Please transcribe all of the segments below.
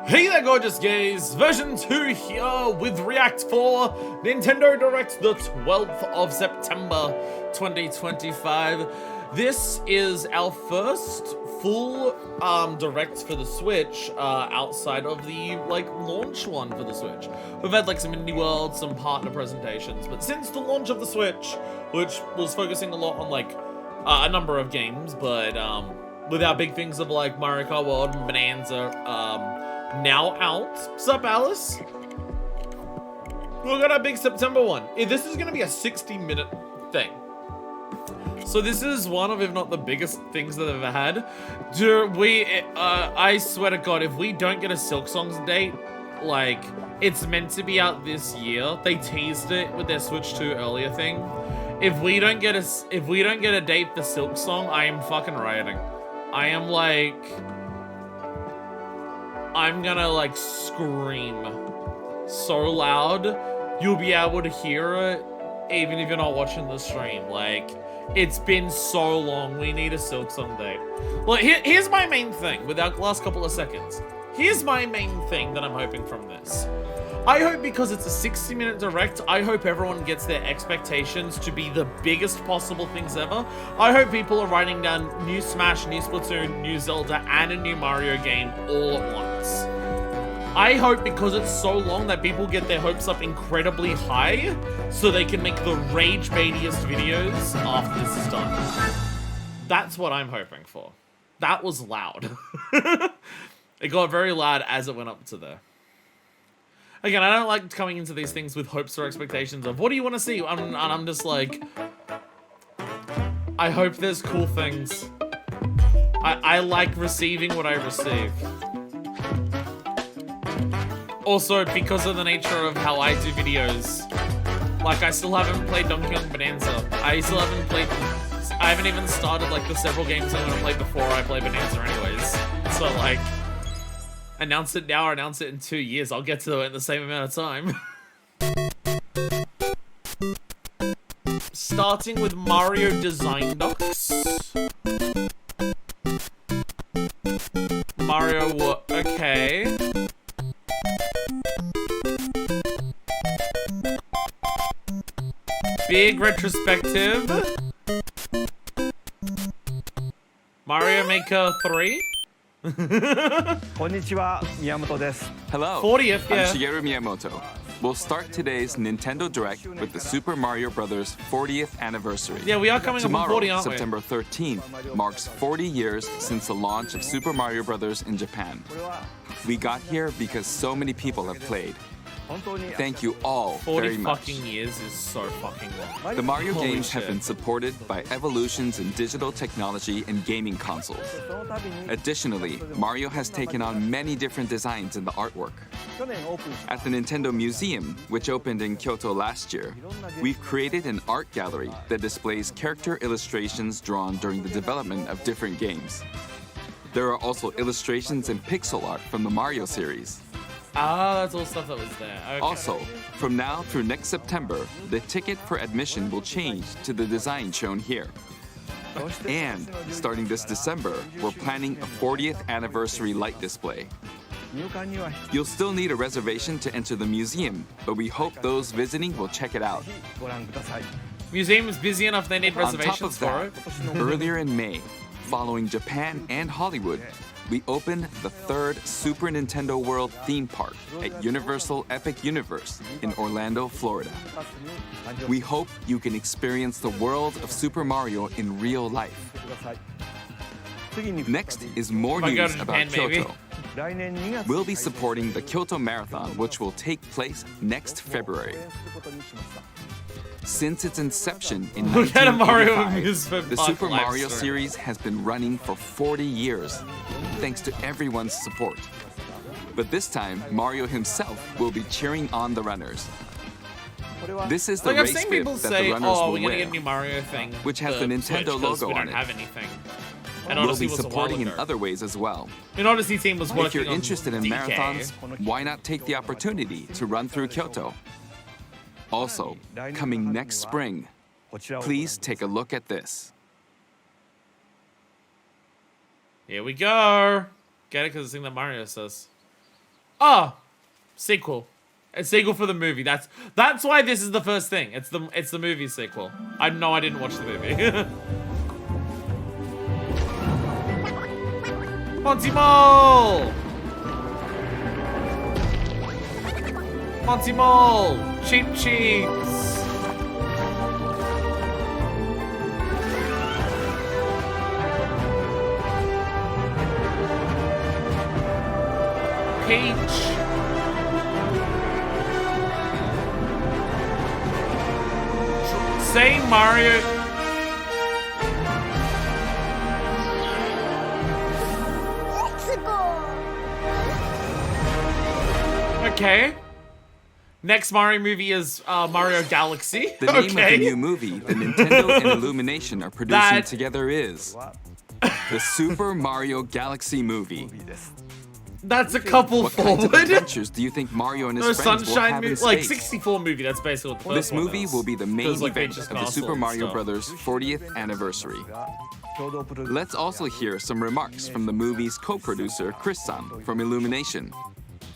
Hey there gorgeous gays, version 2 here with React for Nintendo Direct the 12th of September 2025. This is our first full Direct for the Switch outside of the launch one for the Switch. We've had some indie worlds, some partner presentations, but since the launch of the Switch, which was focusing a lot on a number of games, but with our big things of Mario Kart World and Bonanza now out. Sup, Alice? We got our big September one. This is gonna be a 60-minute thing. So this is one of, if not the biggest things that I've ever had. I swear to God, if we don't get a Silk Songs date, it's meant to be out this year. They teased it with their Switch 2 earlier thing. If we don't get a date for Silk Song, I am fucking rioting. I am I'm gonna scream so loud you'll be able to hear it even if you're not watching the stream. It's been so long. We need a Silk Song date. Here's my main thing with our last couple of seconds. Here's my main thing that I'm hoping from this. I hope, because it's a 60-minute direct, I hope everyone gets their expectations to be the biggest possible things ever. I hope people are writing down new Smash, new Splatoon, new Zelda, and a new Mario game all at once. I hope, because it's so long, that people get their hopes up incredibly high so they can make the rage-baitiest videos after this is done. That's what I'm hoping for. That was loud. It got very loud as it went up to there. Again, I don't like coming into these things with hopes or expectations of, what do you want to see? And I'm just I hope there's cool things. I like receiving what I receive. Also, because of the nature of how I do videos, I still haven't played Donkey Kong Bonanza. I haven't even started, the several games I'm gonna play before I play Bonanza anyways. So, announce it now or announce it in 2 years. I'll get to it in the same amount of time. Starting with Mario Design Docs. Mario, okay. Big retrospective. Mario Maker 3. Konnichiwa, Miyamoto desu. Hello, 40th, yeah. I'm Shigeru Miyamoto. We'll start today's Nintendo Direct with the Super Mario Bros. 40th anniversary. Yeah, we are coming up on 40, aren't we? September 13th, marks 40 years since the launch of Super Mario Bros. In Japan. We got here because so many people have played. Thank you all 40 very much. fucking years is so fucking long. The Mario Holy games shit. have been supported by evolutions in digital technology and gaming consoles. Additionally, Mario has taken on many different designs in the artwork. At the Nintendo Museum, which opened in Kyoto last year, we've created an art gallery that displays character illustrations drawn during the development of different games. There are also illustrations and pixel art from the Mario series. Ah, that's all stuff that was there. Okay. Also, from now through next September, the ticket for admission will change to the design shown here. And starting this December, we're planning a 40th anniversary light display. You'll still need a reservation to enter the museum, but we hope those visiting will check it out. Museum is busy enough they need On top reservations of that, for it. earlier in May, following Japan and Hollywood, we opened the third Super Nintendo World theme park at Universal Epic Universe in Orlando, Florida. We hope you can experience the world of Super Mario in real life. Next is more I go news to about Japan, maybe. Kyoto. We'll be supporting the Kyoto Marathon, which will take place next February. Since its inception in Look at a Mario 1985, amusement the park Super live Mario stream. series has been running for 40 years, thanks to everyone's support. But this time, Mario himself will be cheering on the runners. This is the I've race seen bib people that the say, runners "Oh, will we're gonna wear. get a new Mario thing," which has for the Nintendo Switch 'cause logo we on don't it. have anything. And We'll Odyssey be was a while supporting in ago. other ways as well. And Odyssey team was working If you're on interested in DK. marathons, why not take the opportunity to run through Kyoto? Also, coming next spring, please take a look at this. Here we go. Get it? Because it's the thing that Mario says. Oh, sequel. A sequel for the movie. That's why this is the first thing. It's the movie sequel. I didn't watch the movie. Monty Mole! Monty Mole! Cheap cheats! Peach! Say Mario. Okay. Next Mario movie is Mario Galaxy. The name of the new movie the Nintendo and Illumination are producing together is the Super Mario Galaxy movie. That's a couple What forward. kinds of adventures do you think Mario and his friends will have in space? Like 64 movie. That's basically what the first This one movie is. will be the main Like event Peach's of the Castle Super and Mario stuff. Bros. 40th anniversary. Let's also hear some remarks from the movie's co-producer, Chris-san, from Illumination.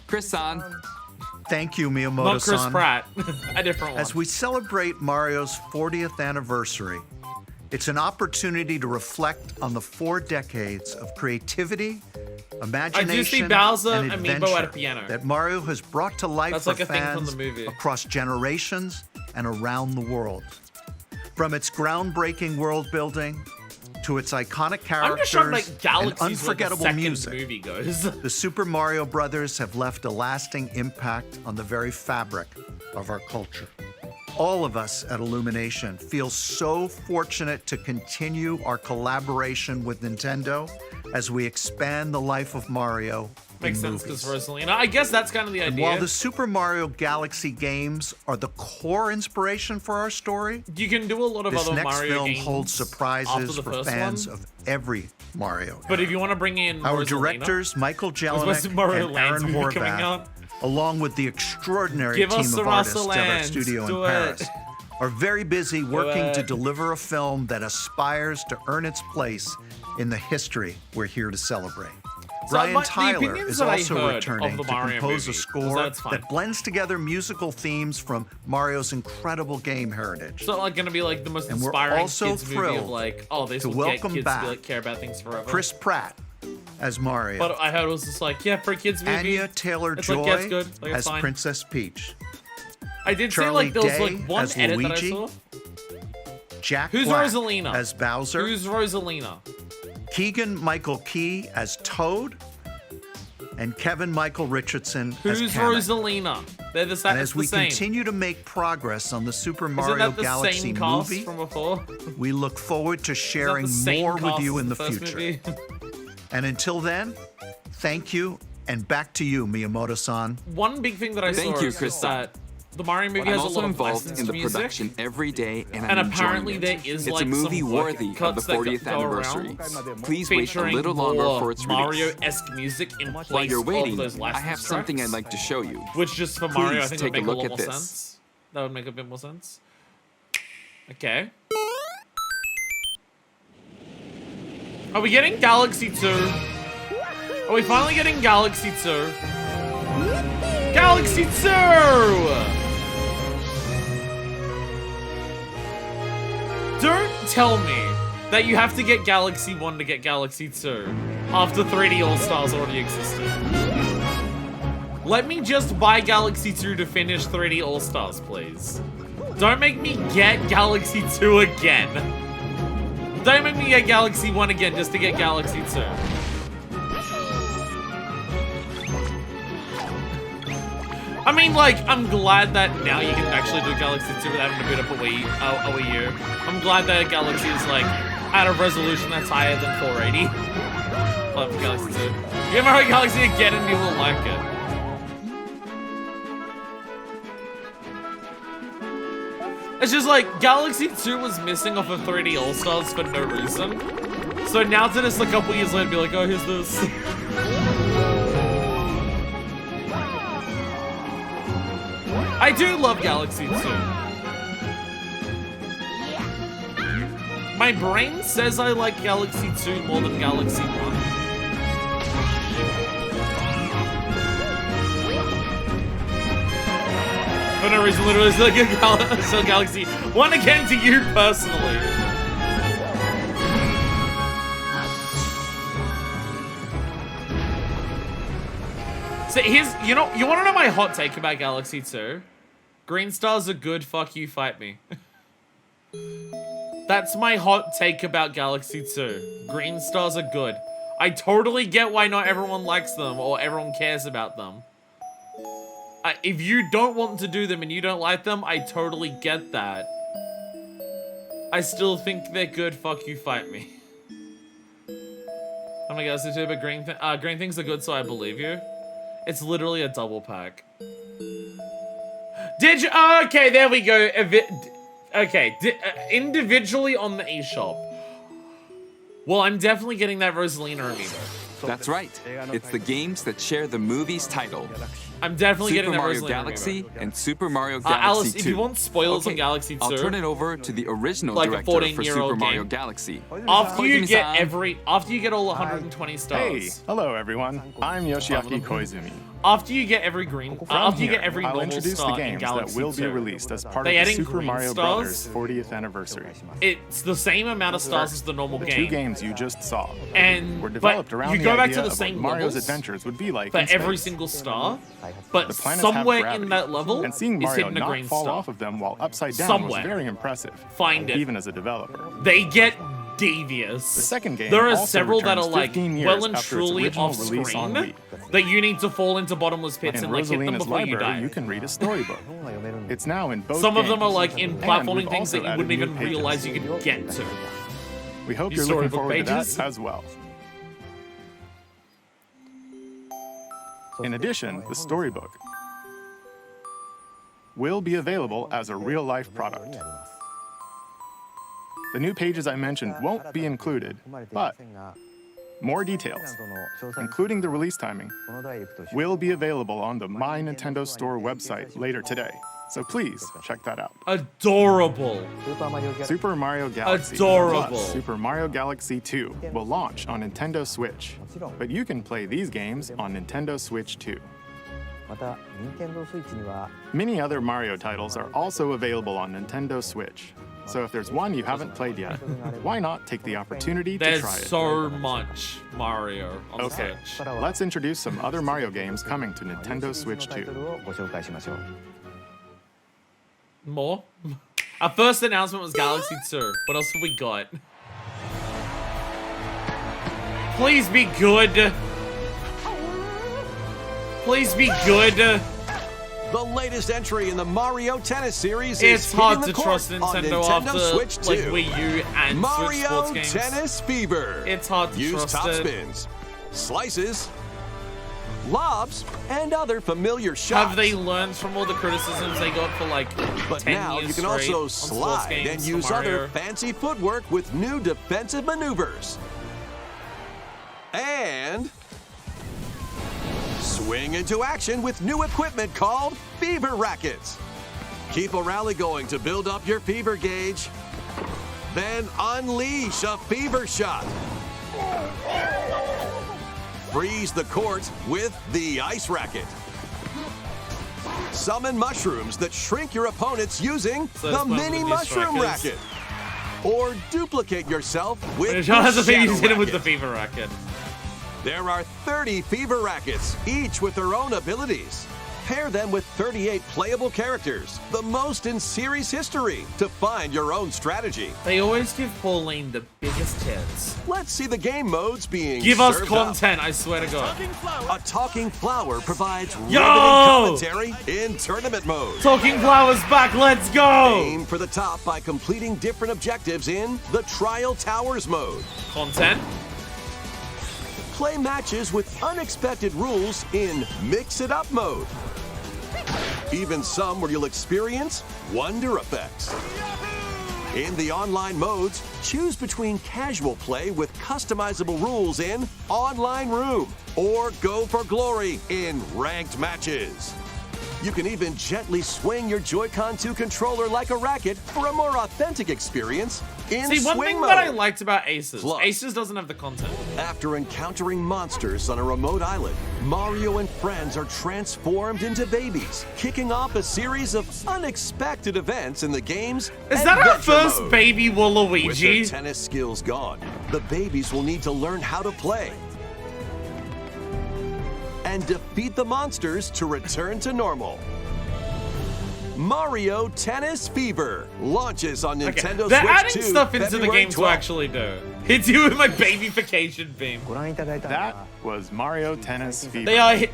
Chris-san. Thank you, Not Chris Miyamoto-san. Pratt. A different one. As we celebrate Mario's 40th anniversary, it's an opportunity to reflect on the 4 decades of creativity, imagination, Bowser and Amiibo adventure at a piano. that Mario has brought to life That's for like a thing from fans the movie. across generations and around the world. From its groundbreaking world building to its iconic I'm just characters shocked like and Galaxy's unforgettable where the music. second movie goes. The Super Mario Brothers have left a lasting impact on the very fabric of our culture. All of us at Illumination feel so fortunate to continue our collaboration with Nintendo as we expand the life of Mario Makes in sense because movies. Rosalina. I guess that's kind of the And idea. while the Super Mario Galaxy games are the core inspiration for our story, You can do a lot of this other next Mario film games holds after surprises the for first fans one. of every Mario. But if you want to bring in Our Rosalina, directors, Michael supposed to be Jelinek Mario and Land's Aaron movie coming Horvath, out. along with the extraordinary Give us team the of artists Russell at our Lands, studio do in it. Paris, are very busy working it. to deliver a film that aspires to earn its place in the history we're here to celebrate. So Brian the Tyler opinions is that I also heard returning of the to Mario compose movie a was score that it's fine. that blends together musical themes from Mario's incredible game heritage. It's not like gonna be like the most And we're inspiring also kids movie of thrilled like, oh, this to will get welcome kids to back be, like, care about things forever. Chris Pratt as Mario. But I heard it was just like, yeah, for a kids movie. Anya It's Taylor-Joy like, yeah, it's good. Like, it's as fine. Princess Peach. I did say Charlie like there was Day like one as edit Luigi. that I saw. Jack Who's Black Rosalina? as Bowser. Who's Rosalina? Keegan-Michael Key as Toad. And Kevin Michael Richardson as Who's Kamek. Rosalina? They're the, And it's as we the same. continue to make progress on the Super Isn't Mario that the Galaxy same cast movie, from before? we look forward to Is that sharing the same more with cast you as in the first future. movie? And until then, thank you, and back to you, Miyamoto-san. One big thing that I Thank saw you, is Chris. just that the Mario movie I'm has a also lot of involved licensed in the music. production every day, and And I'm apparently enjoying there it. is It's like a movie some worthy of the cuts that 40th go anniversary. around Please wait a featuring little longer more for its release. Mario-esque music in place While you're of waiting, those I licensed have something tracks, I'd like to show you. which just for Mario, I Please think take would a make a look lot at more this. sense. That would make a bit more sense. Okay. Are we getting Galaxy 2? Are we finally getting Galaxy 2? Galaxy 2! Don't tell me that you have to get Galaxy 1 to get Galaxy 2 after 3D All-Stars already existed. Let me just buy Galaxy 2 to finish 3D All-Stars, please. Don't make me get Galaxy 2 again. Don't make me get Galaxy 1 again just to get Galaxy 2. I mean, like, I'm glad that now you can actually do Galaxy 2 without having to boot up a Wii U. I'm glad that Galaxy is, like, at a resolution that's higher than 480. Love Galaxy 2. Get Mario Galaxy again and you will like it. It's just like, Galaxy 2 was missing off of 3D All-Stars for no reason. So now to just a couple years later be like, oh, here's this. I do love Galaxy 2. My brain says I like Galaxy 2 more than Galaxy 1. For no reason, literally, Silicon Galaxy. One again to you personally. So here's, you want to know my hot take about Galaxy 2? Green stars are good, fuck you, fight me. That's my hot take about Galaxy 2. Green stars are good. I totally get why not everyone likes them or everyone cares about them. If you don't want to do them and you don't like them, I totally get that. I still think they're good, fuck you, fight me. Oh my god, so too, but green things are good, so I believe you. It's literally a double pack. Did you? Oh, okay, there we go. Okay, individually on the eShop. Well, I'm definitely getting that Rosalina amiibo. That's right. It's the games that share the movie's title. I'm definitely getting that Super Rosalina Mario Galaxy amiibo. and Super Mario Galaxy 2. Alice, if you want spoilers on Galaxy 2, I'll turn it over to the original like a director for 14-year-old Super Mario game. Galaxy. After you get all 120 stars. Hey, hello everyone. I'm Yoshiaki Koizumi. After you get every green, after you get every I'll normal introduce the star in games Galaxy that will 2, be released as part they of add the in Super green Mario stars. Brothers 40th anniversary. It's the same amount of stars as the normal The game. two games you just saw And were developed but around you the go back idea to the of same what Mario's levels adventures would be like for in every space. single star, but The planets have somewhere gravity, in that level and seeing is Mario hidden a not green fall star. off of them while upside down Somewhere. was very impressive. Find it. Even as a developer. They get devious. The second game There are also several that are returns like 15 years well and after its truly original off release on screen Wii. that you need to fall into bottomless pits In and like hit them Rosalina's before you library, die. you can read a storybook. It's now in both Some of them are games. like in And platforming we've things that also you wouldn't added new even pages. realize you could get to. We hope These you're looking storybook forward to pages. that as well. In addition, the storybook will be available as a real-life product. The new pages I mentioned won't be included, but more details, including the release timing, will be available on the My Nintendo Store website later today. So please check that out. Adorable. Super Mario Galaxy Adorable. plus Super Mario Galaxy 2 will launch on Nintendo Switch, but you can play these games on Nintendo Switch too. Many other Mario titles are also available on Nintendo Switch, so if there's one you haven't played yet, why not take the opportunity to There's try it? so much Mario on the Okay, Switch. let's introduce some other Mario games coming to Nintendo Switch 2. More? Our first announcement was Galaxy 2. What else have we got? Please be good. Please be good. The latest entry in the Mario Tennis series It's is hard hitting to the trust court on Nintendo Nintendo after Switch 2. like Wii U and Switch Mario sports games. Tennis Fever. It's hard to Use trust top it. spins, slices, lobs, and other familiar shots. Have they learned from all the criticisms they got for like But 10 now years you can straight also on sports slide games and for use Mario? other fancy footwork with new defensive maneuvers. And swing into action with new equipment called Fever Rackets. Keep a rally going to build up your fever gauge. Then unleash a fever shot. Freeze the court with the Ice Racket. Summon mushrooms that shrink your opponents using So the it's one of Mini the new Mushroom strikers. Racket. Or duplicate yourself with the John has a baby Shadow hit him with the Racket. fever racket. There are 30 Fever Rackets, each with their own abilities. Pair them with 38 playable characters, the most in series history, to find your own strategy. They always give Pauline the biggest hits. Let's see the game modes being Give us served up. content, I swear to God. A talking flower provides riveting Yo! commentary in tournament mode. Talking Flowers back, let's go! Aim for the top by completing different objectives in the Trial Towers mode. Content? Play matches with unexpected rules in Mix It Up mode. Even some where you'll experience wonder effects. In the online modes, choose between casual play with customizable rules in Online Room or go for glory in ranked matches. You can even gently swing your Joy-Con 2 controller like a racket for a more authentic experience in See, one swing thing mode. that I liked about Aces, Plus- Aces doesn't have the content. After encountering monsters on a remote island, Mario and friends are transformed into babies, kicking off a series of unexpected events in the game's Is that our adventure first mode. baby With their Waluigi? tennis skills gone, the babies will need to learn how to play and defeat the monsters to return to normal. Mario Tennis Fever launches on Okay, Nintendo they're Switch adding 2 stuff into the February game to 12th. actually do. Hit you with my babyfication beam. That was Mario Tennis Fever.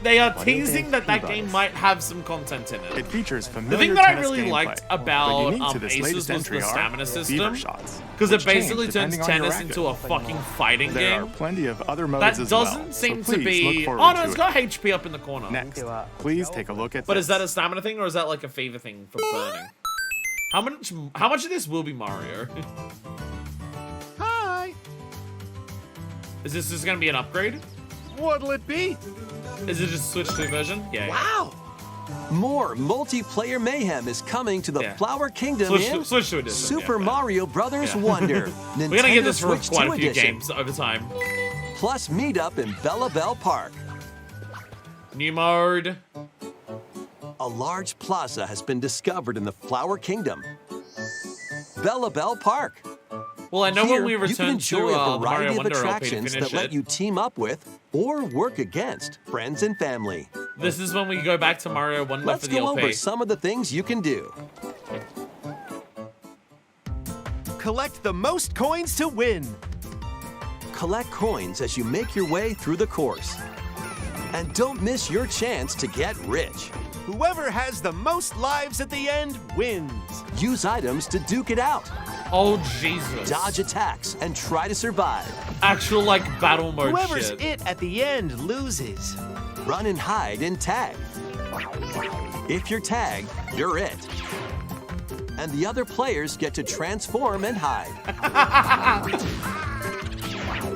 They are teasing that game might have some content in It it. features The familiar thing that I tennis really gameplay, liked but about unique to this Aces latest was entry the are stamina fever system, shots, because it which change basically turns depending on your tennis racket. into a fucking fighting There are game. plenty of other modes That as well, doesn't so seem to please be. look forward Oh no, to it's it. got HP up in the corner. Next, please take a look at But this. is that a stamina thing or is that like a fever thing for burning? How much of this will be Mario? Hi. Is this just gonna be an upgrade? What'll it be? Is it just Switch 2 version? Yeah. Wow! More multiplayer mayhem is coming to the Yeah. Flower Kingdom Switch 2 edition. Super yeah. Mario Brothers Yeah. Wonder. We're gonna get Nintendo this for Switch quite 2 a few edition. games over time. Plus meetup in Bella Bell Park. New mode. A large plaza has been discovered in the Flower Kingdom. Bella Bell Park. Well, I know Here, when we you can return enjoy to a the Mario variety of Wonder LP to attractions finish that let it, you team up with or work against friends and family. this is when we go back to Mario Wonder Let's for the go LP. over some of the things you can do. Collect the most coins to win. Collect coins as you make your way through the course. And don't miss your chance to get rich. Whoever has the most lives at the end wins. Use items to duke it out. Oh Jesus! Dodge attacks and try to survive. Actual like battle mode Whoever's shit. it at the end loses. Run and hide and tag. If you're tagged, you're it. And the other players get to transform and hide.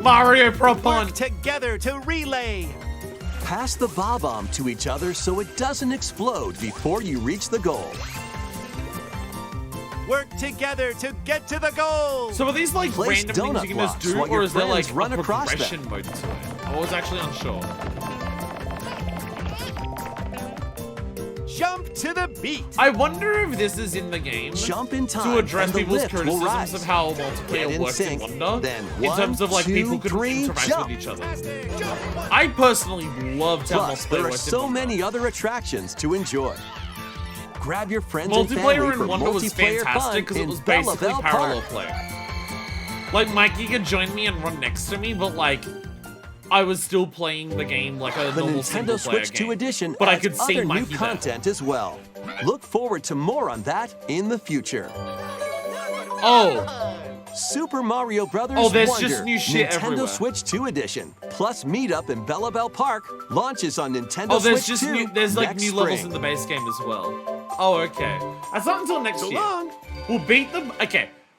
Mario Prop on. Work together to relay. Pass the bob-omb to each other so it doesn't explode before you reach the goal. Work together to get to the goal. So are these like Place random things donut you can just blocks do, while or your is there like friends run a across them. progression mode to it? I was actually unsure. Jump to the beat. I wonder if this is in the game Jump in time to address and the people's lift will criticisms rise. of how Get multiplayer in works in sync, Wonder, then in terms of like 1, 2, people couldn't 3, interact jump. with each other. I personally loved how Plus, multiplayer there are worked in so Wonder. many other attractions to enjoy. Grab your friends and family Multiplayer for in Wonder was multiplayer fantastic fun because it in was Bella basically Bell parallel Park. play. Like Mikey could join me and run next to me, but like I was still playing the game like a The normal single Nintendo player Switch 2 game. edition But I adds could see other new Mikey there. content as well. Look forward to more on that in the future. Oh, Super Mario Brothers Oh, there's Wonder, just new shit Nintendo everywhere. Switch 2 edition, plus meetup in Bella Bell Park launches on Nintendo oh, there's Switch just 2 there's like next new levels spring. in the base game as well. Oh, okay. That's not until next So year. long.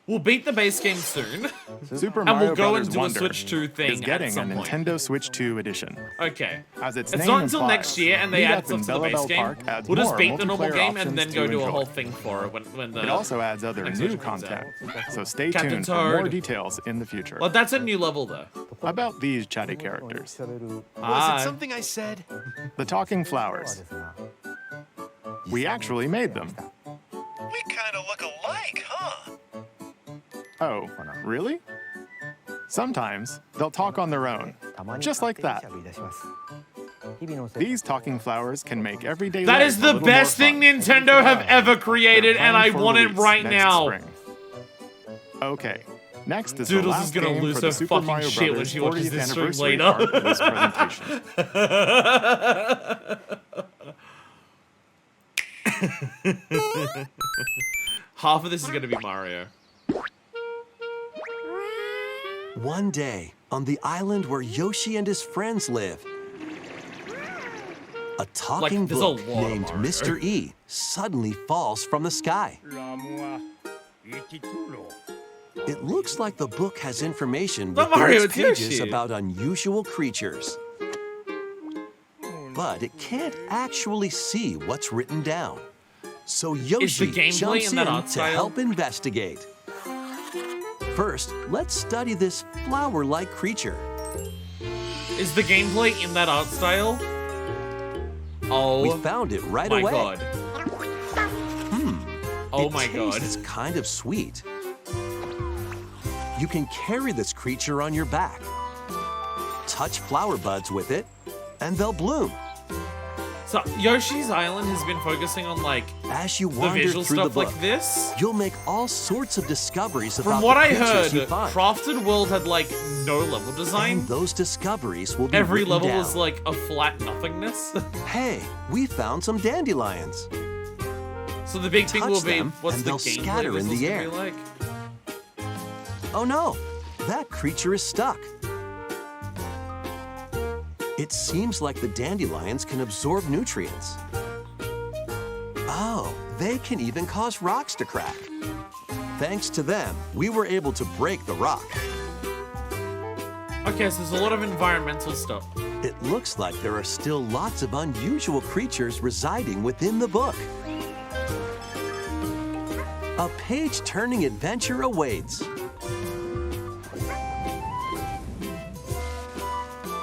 We'll beat the base game soon. Super And Mario we'll go Brothers and do a Wonder Switch 2 thing is at getting a some point. Nintendo Switch 2 edition. Okay. As its It's name not until implies, next year, and they Meetup add in stuff to the Bella base Bell game. Park adds We'll just more beat the normal multiplayer game and options then to go do a enjoy. whole thing for it when the. It also adds other next new version comes content, so stay Captain tuned for more Toad. details in the future. Well, that's a new level though. About these chatty characters, Was Hi. it something I said? the talking flowers. We actually made them. We kind of look alike, huh? Oh, really? Sometimes they'll talk on their own, just like that. These talking flowers can make everyday That life is a the little more best thing fun. Nintendo have ever They're created, and I planned for want it release right next now. spring. Okay, next is the Doodles last is gonna game lose for the her Super fucking Mario shit when Brothers she watches 40th this stream anniversary later. part of this presentation. Half of this is gonna be Mario. One day, on the island where Yoshi and his friends live, a talking there's a book lot of named Mario. Mr. E suddenly falls from the sky. It looks like the book has information Not within Mario, its it's pages Yoshi. about unusual creatures. But it can't actually see what's written down. So Yoshi gameplay jumps in that in art to style? help investigate. First, let's study this flower-like creature. Is the gameplay in that art style? Oh, We found it right my away. god. Oh It my god. tastes kind of sweet. You can carry this creature on your back. Touch flower buds with it, and they'll bloom. So Yoshi's Island has been focusing on like As you the wander visual through the stuff book, like this. you'll make all sorts of discoveries about From what the I creatures heard, you find. Crafted World had like no level design. And those discoveries will be Every written level down. was like a flat nothingness. Hey, we found some dandelions. So the big thing Touch will be them, what's and the they'll gameplay scatter in visuals the gonna air. be like? Oh no, that creature is stuck. It seems like the dandelions can absorb nutrients. Oh, they can even cause rocks to crack. Thanks to them, we were able to break the rock. Okay, so there's a lot of environmental stuff. It looks like there are still lots of unusual creatures residing within the book. A page-turning adventure awaits.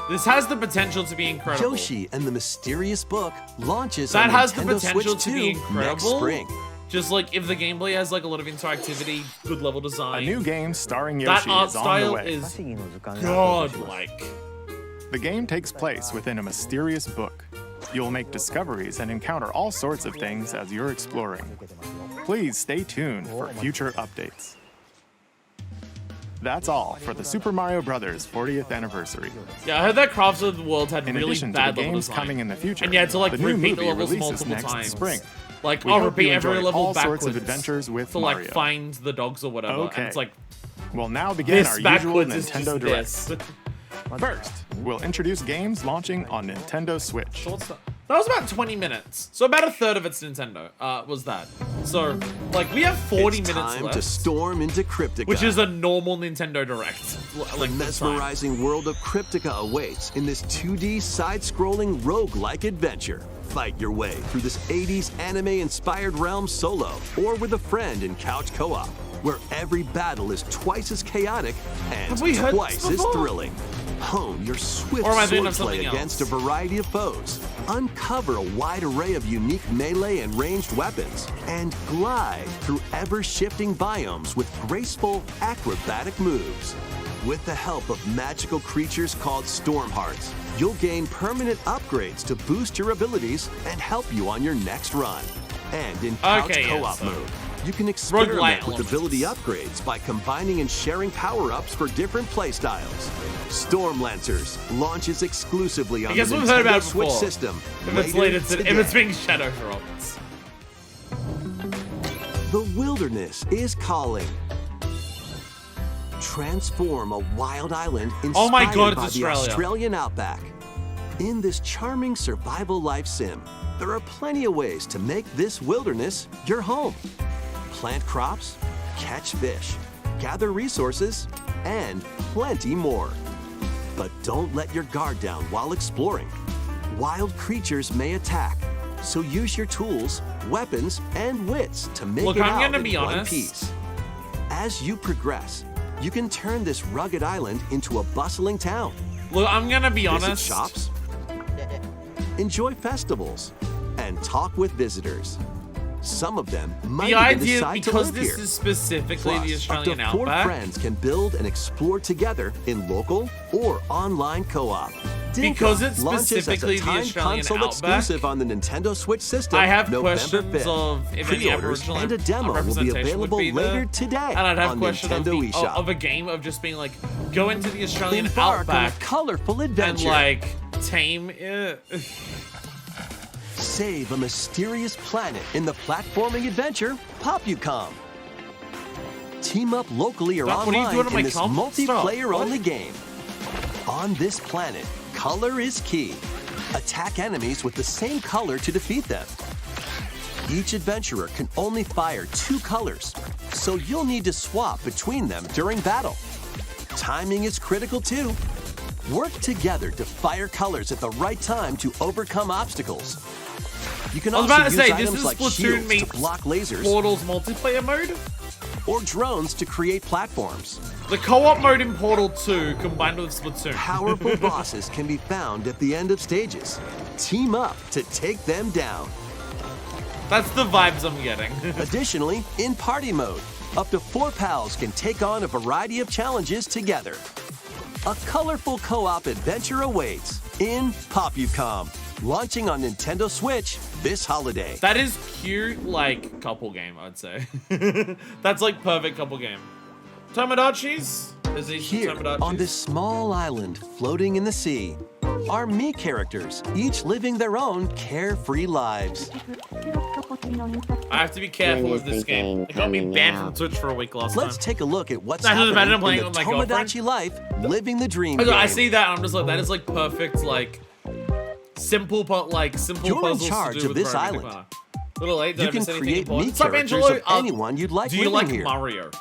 This has the potential to be incredible. Yoshi and the Mysterious Book launches That on has the Nintendo potential Switch to 2 be next incredible. spring. Just like if the gameplay has like a lot of interactivity, good level A design. new game starring that Yoshi art is on the style way. is godlike. The game takes place within a mysterious book. You'll make discoveries and encounter all sorts of things as you're exploring. Please stay tuned for future updates. That's all for the Super Mario Bros. 40th anniversary. Yeah, I heard that Crafted World had In really addition to the bad level games design. coming in the future, And you had to like the new repeat the movie levels releases multiple next times. spring. Like, We I'll hope you repeat every enjoyed level all backwards sorts of adventures with to like Mario. find the dogs or whatever. Okay. And it's like We'll now begin this our usual backwards is Nintendo just Direct. this. First, we'll introduce games launching on Nintendo Switch. So what's that? That was about 20 minutes. So about a third of it's Nintendo. Was that? So like we have 40 It's minutes time left, to storm into Cryptica. which is a normal Nintendo Direct. The Like this time. mesmerizing world of Cryptica awaits in this 2D side-scrolling roguelike adventure. Fight your way through this 80s anime-inspired realm solo or with a friend in couch co-op, where every battle is twice as chaotic and Have we heard twice this as before? thrilling. Hone your swift Or am I thinking of swordplay something against else? a variety of foes, uncover a wide array of unique melee and ranged weapons, and glide through ever-shifting biomes with graceful, acrobatic moves. With the help of magical creatures called Storm Hearts, you'll gain permanent upgrades to boost your abilities and help you on your next run. And in couch Okay, yeah, co-op so mode, you can experiment roguelite with elements. ability upgrades by combining and sharing power-ups for different playstyles. Storm Lancers launches exclusively on I guess the we've heard about Nintendo it Switch before. system If it's later today. if it's being shadow dropped. The wilderness is calling. Transform a wild island inspired Oh my God, by it's the Australia. Australian outback. In this charming survival life sim, there are plenty of ways to make this wilderness your home. Plant crops, catch fish, gather resources, and plenty more. But don't let your guard down while exploring. Wild creatures may attack, so use your tools, weapons, and wits to make Look, it I'm out gonna in be one honest. piece. As you progress, you can turn this rugged island into a bustling town. Look, I'm gonna be Visit honest. shops, enjoy festivals, and talk with visitors. Some of them might The even idea, decide to because live this here. is specifically the Plus, up to Australian 4 outback, friends can build and explore together in local or online co-op. Dinkum Because it's launches as a specifically the timed Australian console outback, exclusive on the Nintendo Switch system. I have November questions 5th. of if any Pre-orders Aboriginal and a demo will be representation would available be there. later today And I'd have on questions of, Nintendo eShop. of a game of just being like, go into the Australian Embark on a outback colorful and adventure. like tame it. Save a mysterious planet in the platforming adventure Popucom. Team up locally or Doc, what are you online doing to my in this comp? multiplayer-only Stop. game. On this planet, color is key. Attack enemies with the same color to defeat them. Each adventurer can only fire 2 colors, so you'll need to swap between them during battle. Timing is critical too. Work together to fire colors at the right time to overcome obstacles. You can I was also about to use say, this items is like Splatoon shields to meets block lasers. Portal's multiplayer mode. or drones to create platforms. The co-op mode in Portal 2 combined with Splatoon. Powerful bosses can be found at the end of stages. Team up to take them down. That's the vibes I'm getting. Additionally, in party mode, up to 4 pals can take on a variety of challenges together. A colorful co-op adventure awaits in Popucom, launching on Nintendo Switch this holiday. That is cute, like, couple game, I'd say. That's like perfect couple game. Tomodachi's? Is he Here, Tomodachi's? on this small island floating in the sea, are me characters, each living their own carefree lives. I have to be careful with this game. It got me banned from Twitch for a week last Let's time. take a look at what's I just imagine happening I'm in playing the with my girlfriend. Tomodachi life, living the dream I game. see that and I'm just like, that is like perfect, like, simple puzzles You're in to charge do of with this Mario island. Maker. Little late, did You I can miss anything create important? me What's up, characters Angelo? of anyone you'd like Do you living like here. Mario?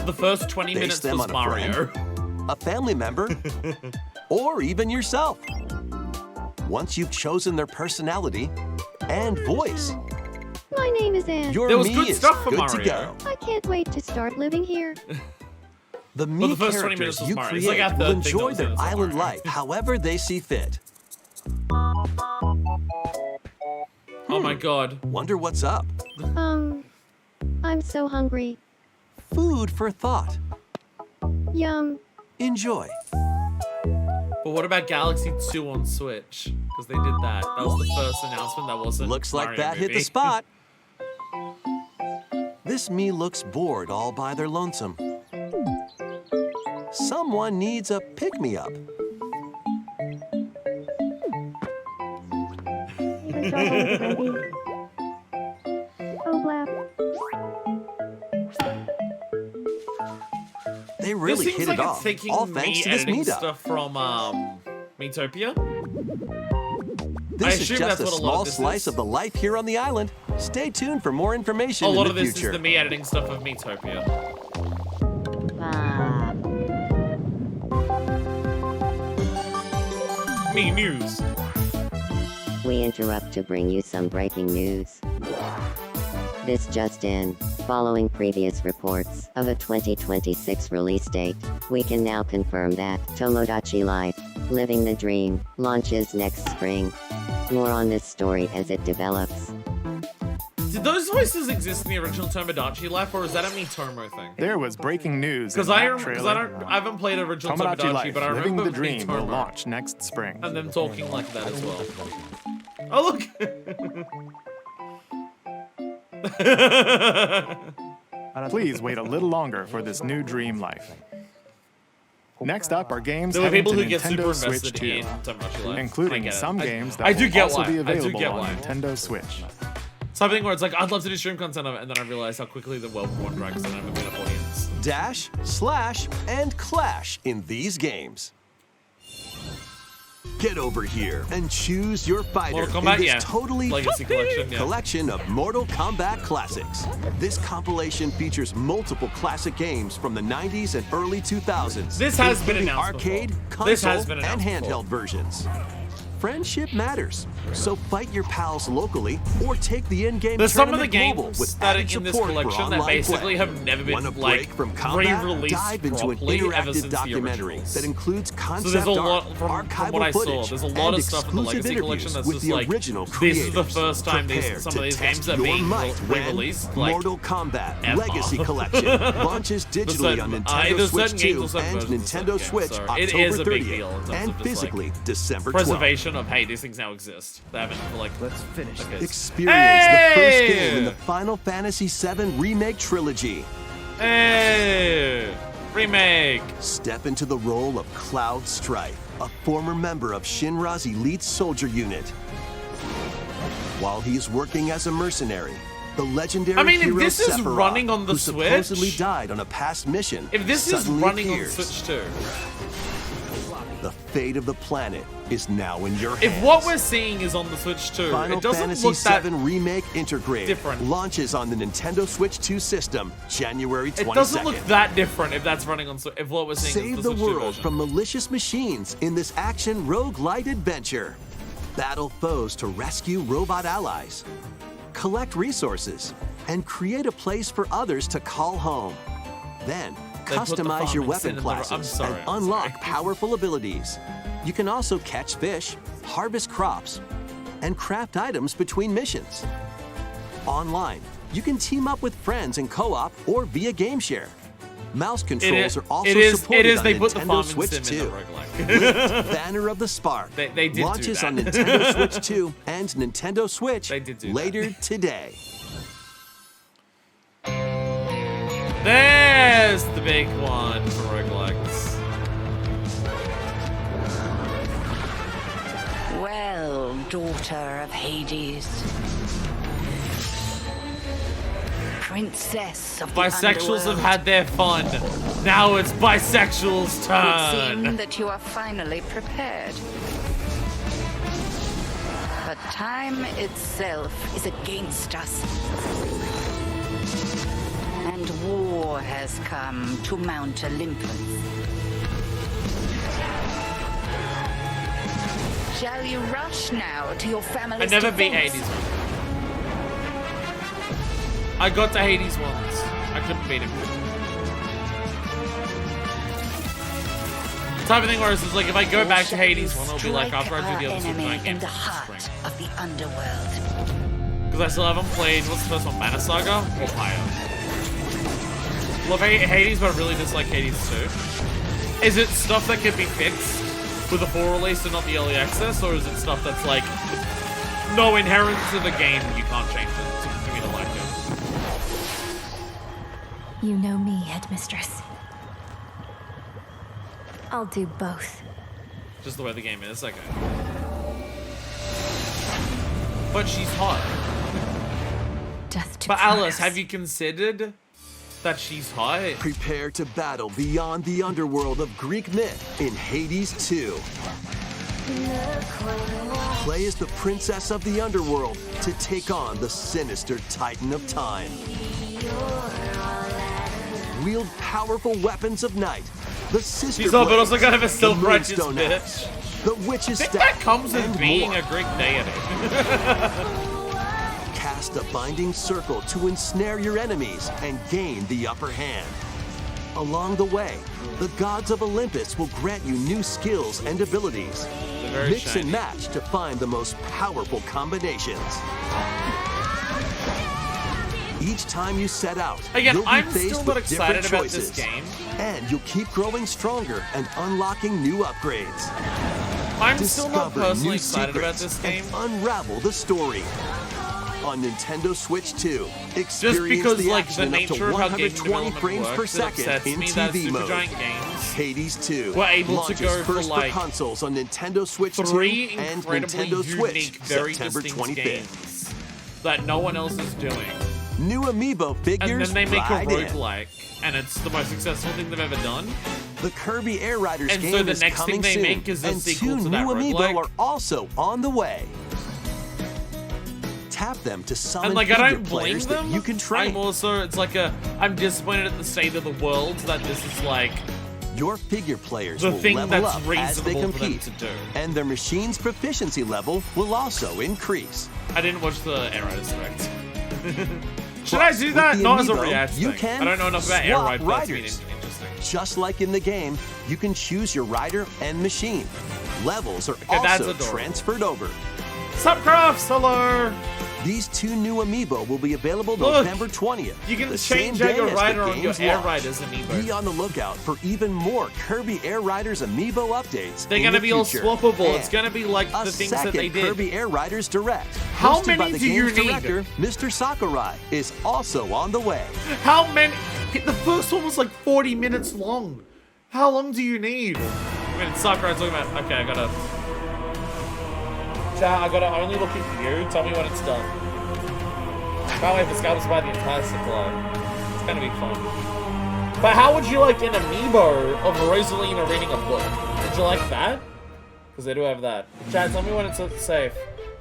The first 20 Base minutes them was on a Mario. a family member, or even yourself. Once you've chosen their personality and voice, My name is Anne. your There was me good is stuff for good to Mario. go. I can't wait to start living here. The me the first 20 minutes characters was you Mario. It's like create our will third thing that enjoy was their in island Mario. life however they see fit. Oh my god. Wonder what's up? I'm so hungry. Food for thought. Yum. Enjoy. But what about Galaxy 2 on Switch? Because they did that. That was the first announcement that wasn't Looks like Mario that hit the movie. spot. This me looks bored all by their lonesome. Someone needs a pick-me-up. Oh, blap. They This really seems hit like it it's off, taking all me thanks to this editing meetup. stuff from Miitopia. I This is assume just that's a what a lot small of this slice is. of the life here on the island. Stay tuned for more information A in lot the of this future. is the me editing stuff of Miitopia. Me news. We interrupt to bring you some breaking news. This just in. Following previous reports of a 2026 release date, we can now confirm that Tomodachi Life, Living the Dream, launches next spring. More on this story as it develops. Did those voices exist in the original Tomodachi Life, or is that a Miitomo thing? There was breaking news in Because that I haven't played original Tomodachi Tomodachi, Life, but I Living remember the Dream will Miitomo launch next spring. and them talking like that as well. Oh look! Please wait a little longer for this new dream life. Next up are games There were heading people to who get super Nintendo Switch invested 2, in Tomodachi Life. I including get it. some games that I do will get also why. be I do available get on why. Nintendo Switch. Something where it's like, I'd love to do stream content of it, and then I realized how quickly the world would drags and I have a bit of audience. Dash, slash, and clash in these games. Get over here and choose your fighter Mortal in Kombat, this yeah. totally Legacy collection, yeah. collection of Mortal Kombat classics. This compilation features multiple classic games from the 90s and early 2000s. This has been including announced arcade, before. This has console, been and announced handheld versions. Friendship matters, so fight your pals locally or take the in-game There's some of the tournament global games with that are added in this support for collection that online basically play. have never been Want a like break from combat? re-released Dive into an properly ever interactive since the documentary originals. that includes So concept there's a lot art, from archival what I saw. footage, There's a lot and of stuff in the exclusive Legacy collection interviews that's with just the like, original this is creators. the first time Prepare some to of these test games are your being might when re-released. Like, Mortal Kombat ever. Legacy Collection launches digitally on Nintendo there's Switch certain 2 games or certain and versions of Nintendo certain Switch games, so it is October a big deal in 30th terms and of just, like, physically December 12th. preservation of, hey, these things now exist. They haven't, like, Let's finish okay. Experience the first Hey! game in the Final Fantasy VII Remake trilogy. Hey! Remake! Step into the role of Cloud Strife, a former member of Shinra's elite soldier unit. While he's working as a mercenary, the legendary I mean, if hero this is Sephiroth, running on the who Switch- supposedly died on a past mission, If this is suddenly running appears. on Switch 2, The fate of the planet is now in your hands. if what we're seeing is on the Switch 2, Final it doesn't Fantasy look that... VII Remake Integrated different. launches on the Nintendo Switch 2 system January 22nd. It doesn't look that different if that's running on Switch, if what we're seeing Save is the the Switch 2 world version. from malicious machines in this action roguelite adventure. Battle foes to rescue robot allies. Collect resources and create a place for others to call home. Then, They put the customize your farming weapon sim in the- I'm classes sorry, and I'm unlock sorry. powerful abilities. You can also catch fish, harvest crops, and craft items between missions. Online, you can team up with friends in co-op or via game share. Mouse controls are also supported on they put the Nintendo farming Switch sim 2. in the roguelike. Banner of the Spark They did do launches that. on Nintendo Switch 2 and Nintendo Switch They did do later today. There's the big one for roguelikes. Well, daughter of Hades. Princess of the Bisexuals have underworld. had their fun. Now it's bisexuals' It turn. seems that you are finally prepared. But time itself is against us. And war has come to Mount Olympus. Shall you rush now to your family's I never beat defense? Hades. I got to Hades once. I couldn't beat him. The type of thing where it's like if I go back to Hades one, it'll be like after I do the other Super Giant in games the in heart spring. of the underworld. Because I still haven't played, what's the first one, Mana Saga or Pyre? Love Hades, but I really dislike Hades 2. Is it stuff that can be fixed with the full release and not the early access, or is it stuff that's like no inherent to the game you can't change it for me to like it? You know me, Headmistress. I'll do both. Just the way the game is, okay. But she's hot. Death to But Alice, Kronos. have you considered that she's hot? Prepare to battle beyond the underworld of Greek myth in Hades 2. Play as the princess of the underworld to take on the sinister titan of time. Wield powerful weapons of night. The sister She's hot, but blades, also kind of a the self-righteous moonstone axe, bitch. the witch's I think staff, that comes with and being more. a Greek deity. Cast a binding circle to ensnare your enemies and gain the upper hand. Along the way, the gods of Olympus will grant you new skills and abilities. They're very Mix shiny. and match to find the most powerful combinations. Each time you set out, Again, you'll be I'm faced still with not excited different about this choices. game. And you'll keep growing stronger and unlocking new upgrades. I'm still not Discover personally new excited about secrets this game. and unravel the story. On Nintendo Switch 2, Just experience because, the like, the action up to nature of how game 120 development frames per works, it second upsets in me that TV mode. Supergiant Games Hades 2 were able to launches go for, first like, for consoles on Nintendo Switch 3 2 and incredibly Nintendo Switch unique, very September distinct 25th. games that no one else is doing. New amiibo And figures then they make right a in. roguelike, and it's the most successful thing they've ever done. The Kirby Air Riders And so game the is next coming thing they soon, make is a and sequel two to new that amiibo roguelike. are also on the way. Tap them to summon And like, I figure don't blame players them. that you can train. I'm also, it's like I'm disappointed at the state of the world that this is like Your figure players the will thing level that's up as they reasonable for them compete, to do. and their machine's proficiency level will also increase. I didn't watch the Air Riders Direct. Should Plus, I do with that? the Not as a amiibo, react you thing. can I don't know enough about Air swap Ride, but that's been riders. interesting. Just like in the game, you can choose your rider and machine. Levels are that's also adorable. transferred over. Sup, Crafts? Hello! These two new amiibo will be available Look, November 20th. You can the same change out day your as the rider on your game's Air launch. Riders amiibo. Be on the lookout for even more Kirby Air Riders amiibo updates. They're in gonna the be all future. swappable. And It's gonna be like a the things second that they did. Kirby Air Riders Direct. How hosted by many the do you game's need? director, Mr. Sakurai, is also on the way. How many? The first one was like 40 minutes long. How long do you need? I mean, it's Sakura talking about. Okay, I gotta only look at you. Tell me when it's done. Can't wait for Scalp to buy the entire supply. It's gonna be fun. But how would you like an amiibo of Rosalina reading a book? Would you like that? Because they do have that. Chad, tell me when it's safe.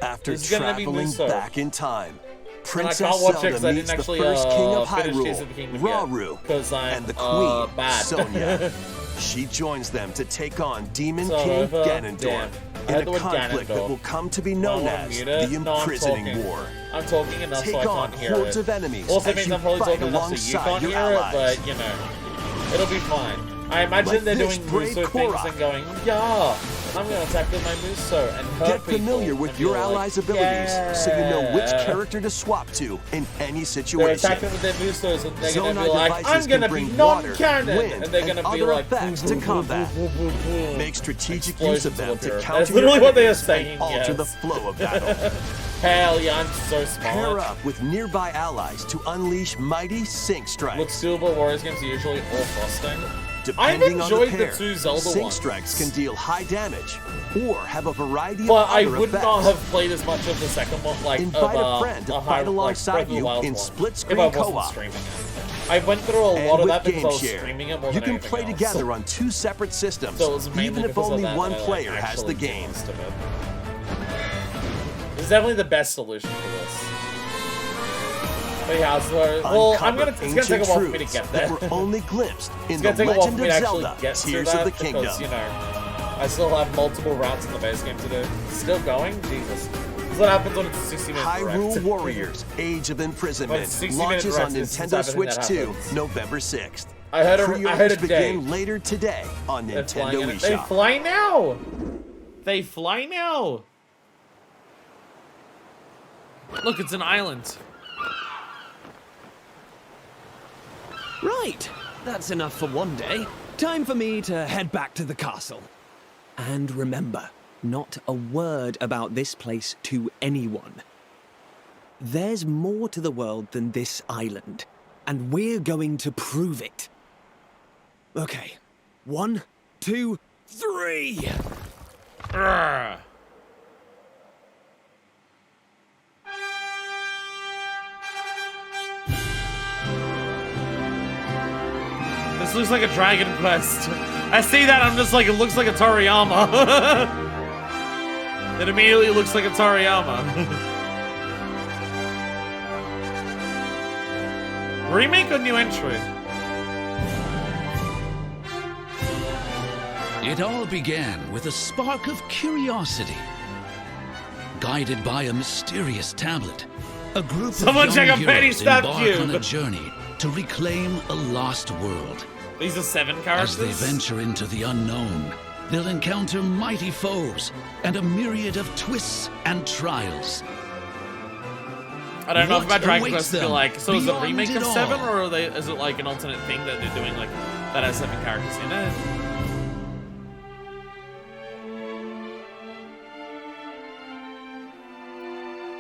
After This is gonna be traveling Muso. back in time, And I Princess can't watch it Zelda because I meets didn't the actually first king of finish Tears of the Hyrule, Kingdom yet. Rauru, Because I'm and the queen, bad. Sonia. She joins them to take on Demon So, King damn. Ganondorf. in a conflict that will come to be known as the Imprisoning War. I'm talking enough so I Take on can't hear hordes it. of enemies Also as means you I'm probably fight talking enough so you alongside can't your hear it, allies. but, you know, it'll be fine. I imagine Like they're this doing brave Muso things Korra. and going, yeah, and I'm going to attack with my Muso and hurt Get familiar people, with and your you're like, allies' abilities so you know which yeah. character to swap to in any They're situation. attacking with their Musos and they're going to Sonar be like, I'm devices going to can be bring water, non-canon, wind, and they're going to be other like, effects to combat. Make strategic use of them to Explosions will counter That's literally your what they are enemies saying, and alter yes. the flow of battle. Hell yeah, I'm so smart. Pair up with nearby allies to unleash mighty sync strikes. Look, Silver Warriors games are usually all frosting. I've Depending on the enjoyed the pair, two Zelda sync ones. strikes can deal high damage or have a variety But of I other would effects. not have played as much of the second one, like Invite of, a friend to a fight high, alongside like, Breath of the you Wild in one, split-screen if I wasn't co-op. streaming it. I went through a lot And of with that because I Game was Share, streaming it more you than can play anything together else. on two separate systems, So it was mainly even if because of only that one that I, like, player has actually the did game. most of it. It's definitely the best solution for this. But yeah, so, well, it's gonna take a while for me to get there. That were only glimpsed in It's the gonna take a while for Legend me of to actually Zelda: get to Tears that of the Kingdom. because, you know, I still have multiple routes in the base game to do. Still going? Jesus. This is what happens when it's a 60-minute Hyrule direct. Warriors: Age of Imprisonment 60-minute launches on direct, this is Nintendo everything Switch that 2, happens. November 6th. I heard a Pre-orders day. begin later today on They're flying Nintendo in it. They eShop. fly now! They fly now! Look, it's an island. Right, that's enough for one day. Time for me to head back to the castle. And remember, not a word about this place to anyone. There's more to the world than this island, and we're going to prove it. Okay, 1, 2, 3! Urgh. This looks like a Dragon Quest. I see that, I'm just like, it looks like a Toriyama. It immediately looks like a Toriyama. Remake or new entry? It all began with a spark of curiosity. Guided by a mysterious tablet, a group Someone of check young a penny heroes stab embark cube. on a journey to reclaim a lost world. These are 7 As characters? they venture into the unknown, they'll encounter mighty foes and a myriad of twists and trials. I don't know if What about Dragon awaits Quest to be them like, so is it a beyond remake it of 7 all? or is it like an alternate thing that they're doing like that has 7 characters in it?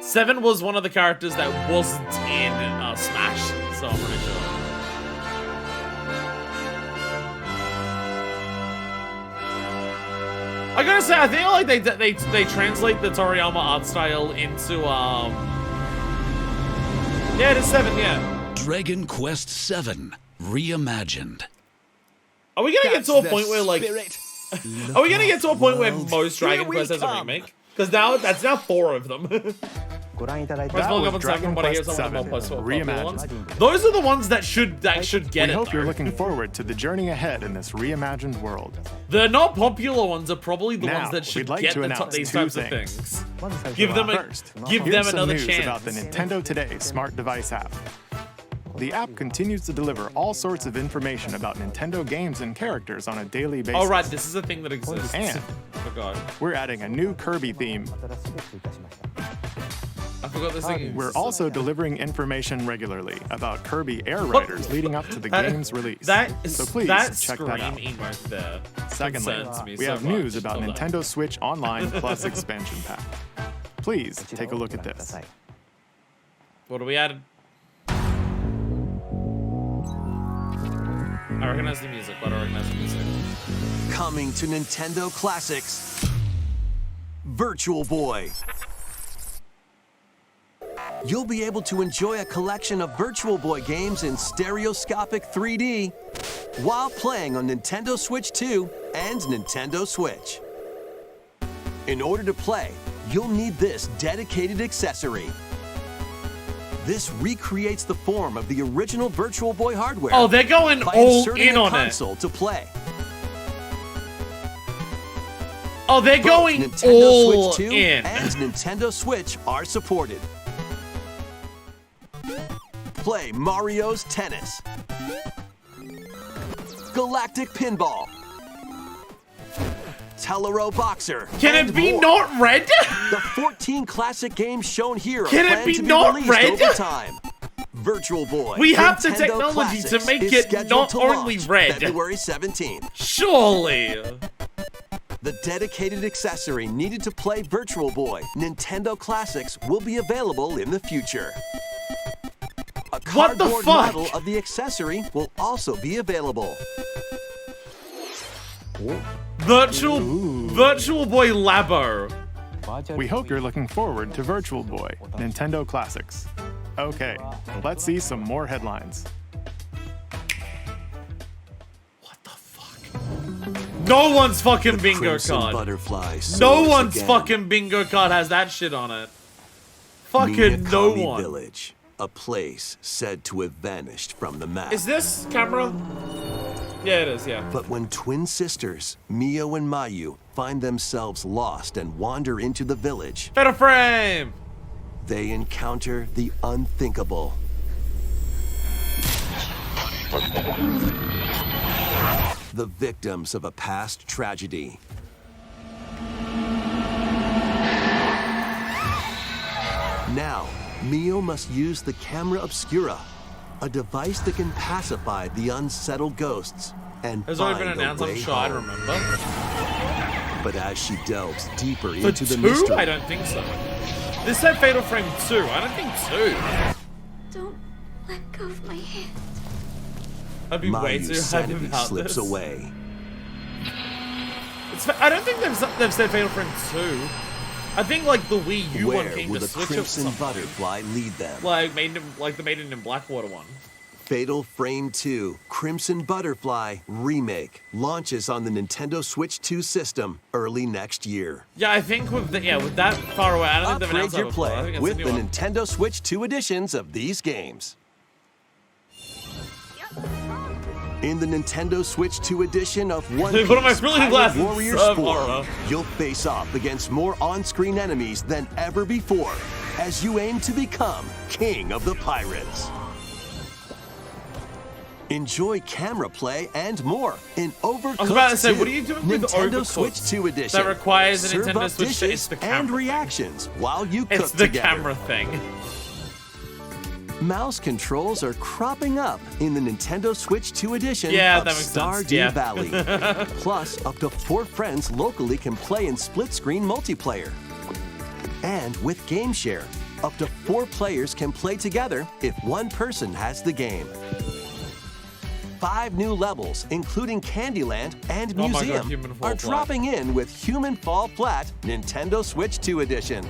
Seven was one of the characters that wasn't in Smash, so I'm pretty sure. I gotta say, I think like they translate the Toriyama art style into yeah, it is 7, yeah. Dragon Quest VII Reimagined. Are we gonna get to a point where like spirit. are we gonna get to a point where World. most Dragon Here we Quest has a come. remake? Because now that's now 4 of them. That was Dragon Quest VII Reimagined. Those are the ones that should get We it. hope you're though. looking forward to the journey ahead in this reimagined world. The not popular ones are probably the Now, ones that should we'd like get to announce these two types things. of things. Give them First, give here's them some another news chance. about the Nintendo Today smart device app. The app continues to deliver all sorts of information about Nintendo games and characters on a daily basis. Oh right, this is a thing that exists. And I forgot. we're adding a new Kirby theme. I forgot this thing. We're also delivering information regularly about Kirby Air Riders leading up to the game's release. So please that check scream that out. emote there Secondly, concerns me we so have news much. about Hold on. Nintendo Switch Online Plus expansion pack. Please take a look at this. What do we add? I recognize the music, but I recognize the music. Coming to Nintendo Classics, Virtual Boy. You'll be able to enjoy a collection of Virtual Boy games in stereoscopic 3D while playing on Nintendo Switch 2 and Nintendo Switch. In order to play, you'll need this dedicated accessory. This recreates the form of the original Virtual Boy hardware. Oh, they're going by all inserting in a on it. console to play. Oh, they're Both going Nintendo all Switch 2 in. and Nintendo Switch are supported. Play Mario's Tennis, Galactic Pinball, Telero Boxer. Can and it be more. not red? The 14 classic games shown here Can are it planned be to be not released red? over time. Virtual Boy. We have the Nintendo technology to Classics make is it scheduled not to only launch red. February 17th. Surely. The dedicated accessory needed to play Virtual Boy Nintendo Classics will be available in the future. A What the cardboard fuck? model of the accessory will also be available. Virtual Boy Labo. We hope you're looking forward to Virtual Boy Nintendo Classics. Okay, let's see some more headlines. No one's fucking bingo Crimson card. Butterfly No soars one's again. fucking bingo card has that shit on it. Fucking no Miyakami one. Village, a place said to have vanished from the map. Is this camera? Yeah, it is, yeah. But when twin sisters, Mio and Mayu, find themselves lost and wander into the village, Better frame! they encounter the unthinkable. The victims of a past tragedy. Now, Mio must use the camera obscura, a device that can pacify the unsettled ghosts and Has find already been announced, a I'm way sure I home. remember. But as she delves deeper For into the 2? mystery, I don't think so. This said Fatal Frame 2. I don't think 2. Don't let go of my hand. I'd be way Mayu's too hyped sanity about slips this. away. I don't think they've said Fatal Frame 2. I think like the Wii U one Where came will to the Switch or Crimson something. Butterfly lead them? Like the Made in Blackwater one. Fatal Frame 2 Crimson Butterfly Remake launches on the Nintendo Switch 2 system early next year. Yeah, I think with that far away, I don't think they've Upgrade announced that your before. I play think it's a with new the one. Nintendo Switch 2 editions of these games. In the Nintendo Switch 2 edition of One Dude, what am I Piece really Pirate glad Warrior it's Sport, horror. you'll face off against more on-screen enemies than ever before as you aim to become King of the Pirates. Enjoy camera play and more in Overcooked I was about to say, 2, what are you doing with Nintendo Overcooked? Switch 2 edition. That requires a Serve Nintendo up Switch. dishes It's the and camera. reactions while you It's cook the together. camera thing. Mouse controls are cropping up in the Nintendo Switch 2 edition Yeah, of that makes sense. Stardew Yeah. Valley. Plus, up to 4 friends locally can play in split-screen multiplayer. And with Game Share, up to 4 players can play together if one person has the game. 5 new levels, including Candyland and Oh my God, Museum, Human Fall are Flat. dropping in with Human Fall Flat Nintendo Switch 2 edition.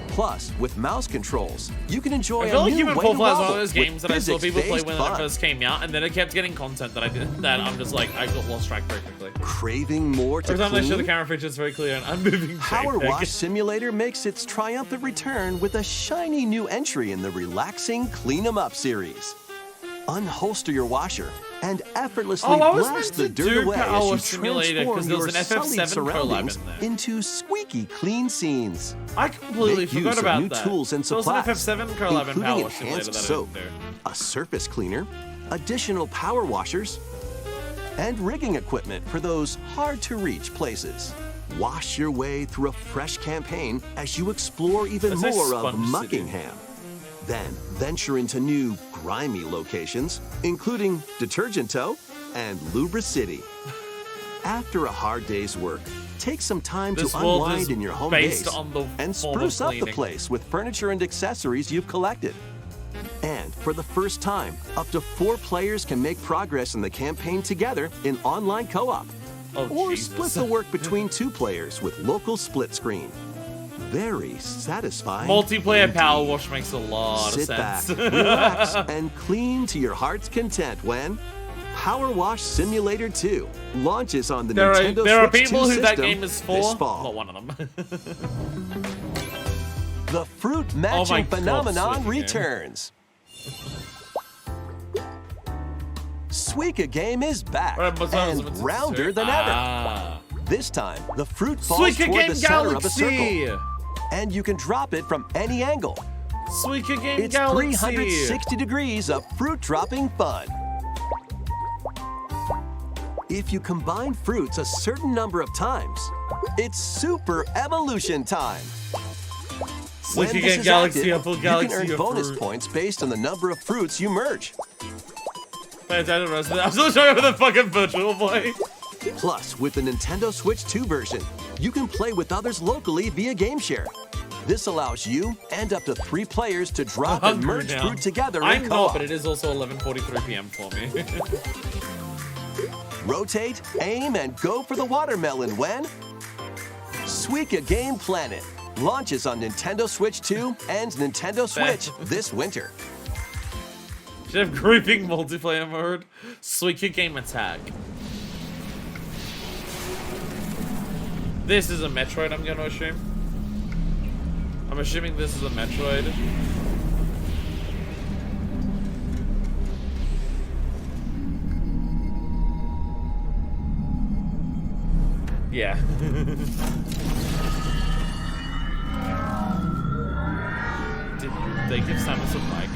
Plus, with mouse controls, you can enjoy I feel a like new Human way Fall to Flat is one level of those with games that I saw people play physics-based when fun. it first came out, and then it kept getting content that I'm just like, I got lost track very quickly. Craving more to Every time they show the clean? camera feature, it's very clear and unmoving. Power JPEG. Wash Simulator makes its triumphant return with a shiny new entry in the relaxing Clean 'em Up series. Unholster your washer and effortlessly Oh, I was blast meant the to dirt do away Power as you Wash Simulator, 'cause transform there your was an sullied FF7 collab surroundings in there. into squeaky clean scenes. I completely Make use forgot of about new that. tools and There was an supplies, FF7 collab in including Power Wash Simulator enhanced that I soap, didn't do. a surface cleaner, additional power washers, and rigging equipment for those hard-to-reach places. Wash your way through a fresh campaign as you explore even That's like more of Sponge City. Muckingham. Then venture into new, grimy locations, including Detergento and Lubra City. After a hard day's work, take some time This to world unwind is in your home based base on the and form of spruce up the cleaning. place with furniture and accessories you've collected. And for the first time, up to 4 players can make progress in the campaign together in online co-op. Oh, Or Jesus. split the work between 2 players with local split screen. Very satisfying. Multiplayer Power Wash makes a lot Sit of back, sense. relax, and clean to your heart's content when Power Wash Simulator 2 launches on the Nintendo there are Switch people 2 who that system game is for. this fall. Not one of them. The fruit Oh my matching God, phenomenon Suika game. returns. Suika game is back Alright, but that was and what's it rounder say? than ever. Ah. This time, the fruit falls toward the center of a circle. And you can drop it from any angle. Suika Game it's Galaxy. 360 degrees of fruit dropping fun. If you combine fruits a certain number of times, it's super evolution time. When Suika this Game is Galaxy, active, Apple you Galaxy, can earn bonus points based on the number of fruits you merge. I'm still showing with the fucking Virtual Boy. Plus, with the Nintendo Switch 2 version, you can play with others locally via GameShare. This allows you and up to 3 players to drop and merge fruit together I'm in not, co-op. but it is also 11:43 p.m. for me. Rotate, aim, and go for the watermelon when Suika Game Planet launches on Nintendo Switch 2 and Nintendo Switch this winter. Should have grouping multiplayer mode. Suika Game Attack. This is a Metroid, I'm gonna assume. I'm assuming this is a Metroid. Yeah. Did they give Samus a mic?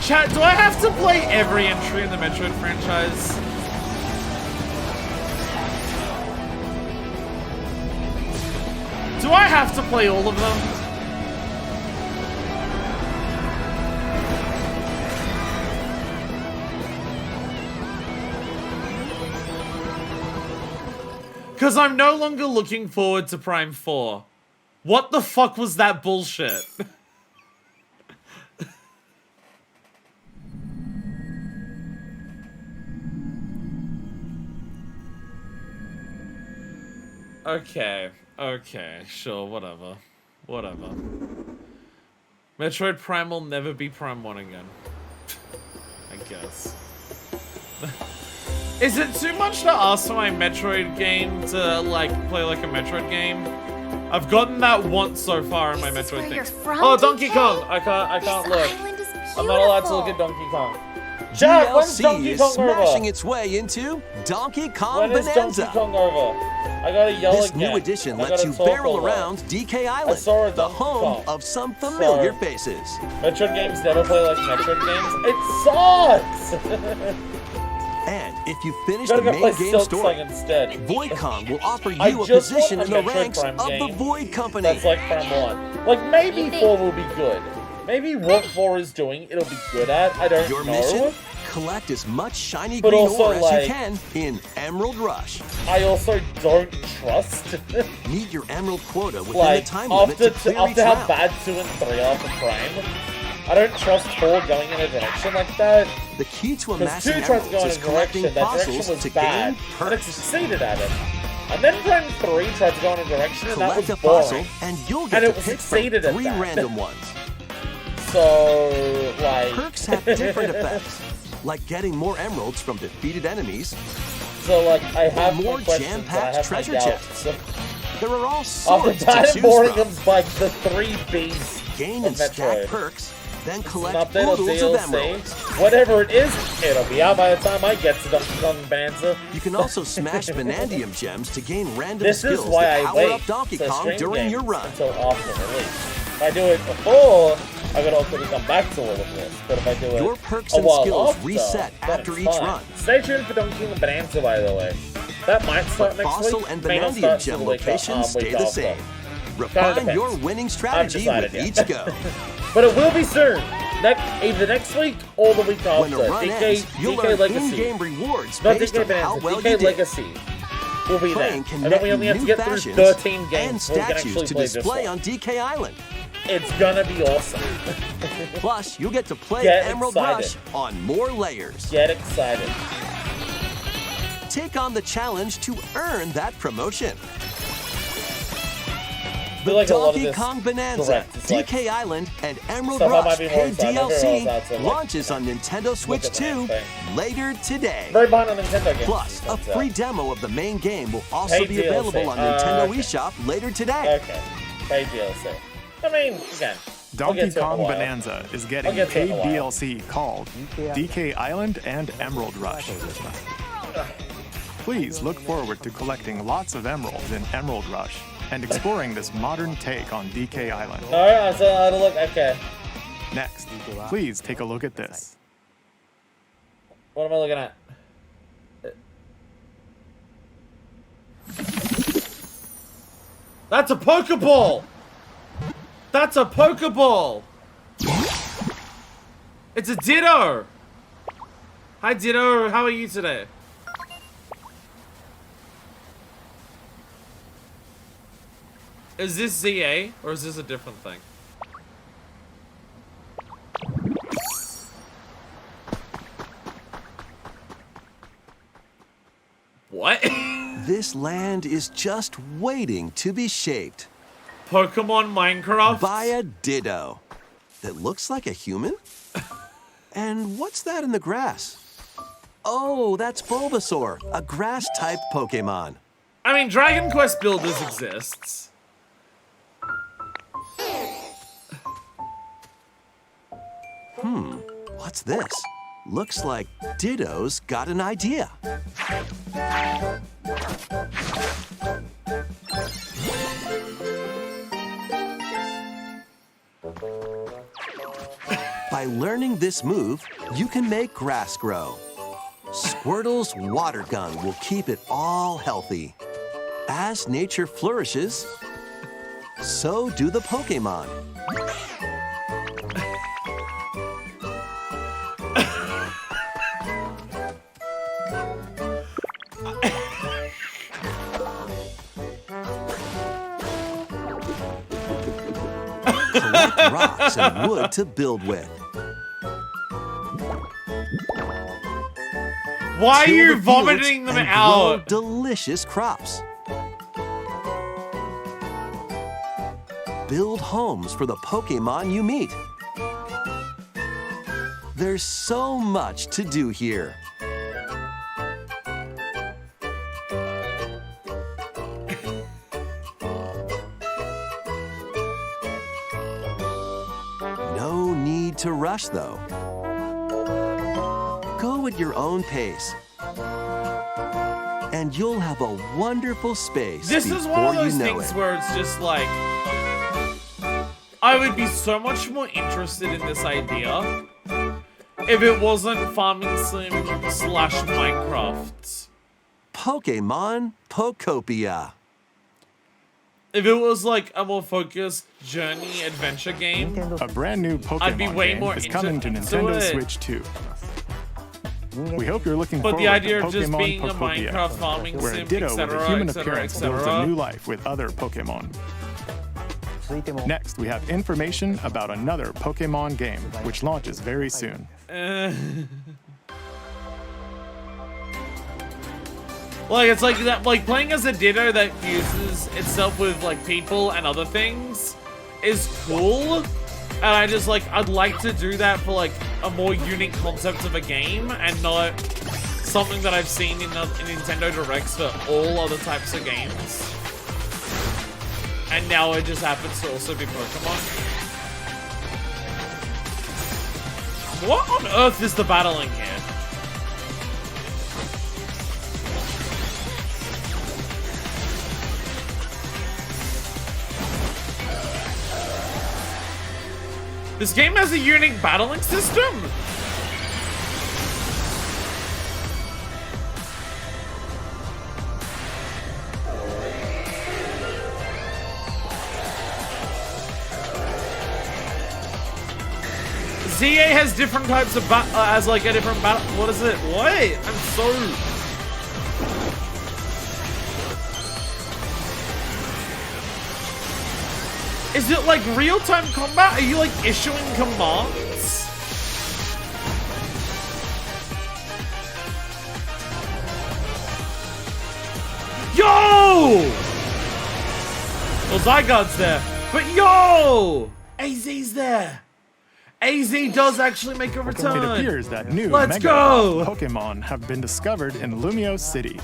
Chat, do I have to play every entry in the Metroid franchise? Do I have to play all of them? Because I'm no longer looking forward to Prime 4. What the fuck was that bullshit? Okay, sure, whatever. Metroid Prime will never be Prime 1 again. I guess. Is it too much to ask for my Metroid game to, like, play like a Metroid game? I've gotten that once so far in my Metroid things. Oh, Donkey Kong! I can't look. I'm not allowed to look at Donkey Kong. Jack, when's Donkey DLC Kong is smashing over? its way into Donkey Kong When is Bonanza. Donkey Kong over? I gotta yell This again. new edition I lets gotta you talk barrel all that. around DK Island, saw a the Donkey home Kong. of some familiar faces. Metroid games never play like Metroid games. It sucks! And if you finish Gotta the go main play game Silk story, Song instead. Void Kong will offer you I a just position want in a the Metroid ranks Prime of the game Void Company. That's like Prime 1. Like, maybe 4 will be good. Maybe what 4 is doing, it'll be good at. I don't Your know. mission? Collect as much shiny But green also, ore as like, you can in Emerald Rush. I also don't trust. Meet your Emerald quota within Like, the time limit to clear each after how round. bad 2 and 3 are for Prime, I don't trust 4 going in a direction like that. The key to Because 2 amassing tried to go in emeralds a is collecting direction, that fossils direction was to bad, gain and it perks. succeeded at it. And then Prime 3 tried to go in a direction, and that Collect was a fossil, boring. and you'll And get it to was pick succeeded from at 3 that. random ones. So, like... Perks have different effects, like getting more emeralds from defeated enemies. So, like, I have more my questions, and I jam-packed have treasure my chests. doubts. There are all After sorts to that, choose boring from. of, like, the 3 Bs Gain of and stack Metroid. perks, then An collect update on oodles of DLC. emeralds. Whatever it is, it'll be out by the time I get to Donkey Kong Bonanza. You can also smash Vanadium gems to gain random This is skills why that I power wait up Donkey to Kong stream during your games run. until after release. If I do it before, I gotta also come back to all of this. But if I do it Your perks a and while skills after, reset then after it's each fine. run. Stay tuned for Donkey Kong Bonanza, by the way. That might start But next fossil week. and may not Vanadium start gem till the week locations stay week the after. same. Kinda Refine depends. your winning strategy decided with yet. each go. But it will be soon. Either next week or the week after. When the run ends, you'll DK earn Legacy. in-game rewards Not based DK on how Bonanza, well DK you did. Legacy. will be there. Playing And then we only have to get through 13 and games before we can statues actually to play this display one. on DK Island. It's gonna be awesome. Plus, you'll get to play Get Emerald excited. Rush on more layers. Get excited. Take on the challenge to earn that promotion. I feel like a lot of Donkey this Kong Bonanza, direct is like- DK Island, and Emerald Stuff I might Rush be more paid excited about, DLC that's it, like, launches on Nintendo Switch at the main 2 thing. later today. Very behind on Nintendo games. Plus, a That's, free demo of the main game will also Paid be DLC. available on Nintendo Okay. eShop later today. Okay. Paid DLC. I mean, again. I'll Donkey get to it in a Kong while. Bonanza is getting I'll get to it a in a while. DLC called DK Island and Emerald Rush. Please look forward to collecting lots of emeralds in Emerald Rush and exploring this modern take on DK Island. Alright, so I had to look. Okay. Next, please take a look at this. What am I looking at? That's a Pokeball! That's a Pokeball! It's a Ditto! Hi Ditto, how are you today? Is this ZA or is this a different thing? What? This land is just waiting to be shaped Pokemon Minecraft? by a Ditto that looks like a human. And what's that in the grass? Oh, that's Bulbasaur, a grass-type Pokemon. I mean, Dragon Quest Builders exists. What's this? Looks like Ditto's got an idea. By learning this move, you can make grass grow. Squirtle's water gun will keep it all healthy. As nature flourishes, so do the Pokemon. Collect rocks and wood to build with. Why are Till you the vomiting fields them and out? grow delicious crops. Build homes for the Pokemon you meet. There's so much to do here. No need to rush, though. Go at your own pace. And you'll have a wonderful space This before is one of those you know things it. where it's just like, I would be so much more interested in this idea if it wasn't Farming Sim / Minecraft. Pokemon Pokopia. If it was like a more focused journey adventure game, A brand new I'd be Pokemon way game more is coming to into Nintendo it. Switch 2. We hope you're looking but forward the idea to of just Pokemon being a Pokopia, Minecraft farming where a sim, Ditto with a etc., human etc., appearance builds a etc. new life with other Pokemon. Next, we have information about another Pokemon game, which launches very soon. Like, it's like that, like playing as a Ditto that fuses itself with like people and other things is cool. And I just like, I'd like to do that for like a more unique concept of a game and not something that I've seen in Nintendo Directs for all other types of games. And now it just happens to also be Pokemon. What on earth is the battling here? This game has a unique battling system? ZA has different types of has like a different battle. What is it? What? I'm so. Is it like real-time combat? Are you like issuing commands? Yo! Well, Zygarde's there. But yo! AZ's there. AZ does actually make a return. It appears that new Let's Mega go! Pokemon have been discovered in Lumio City,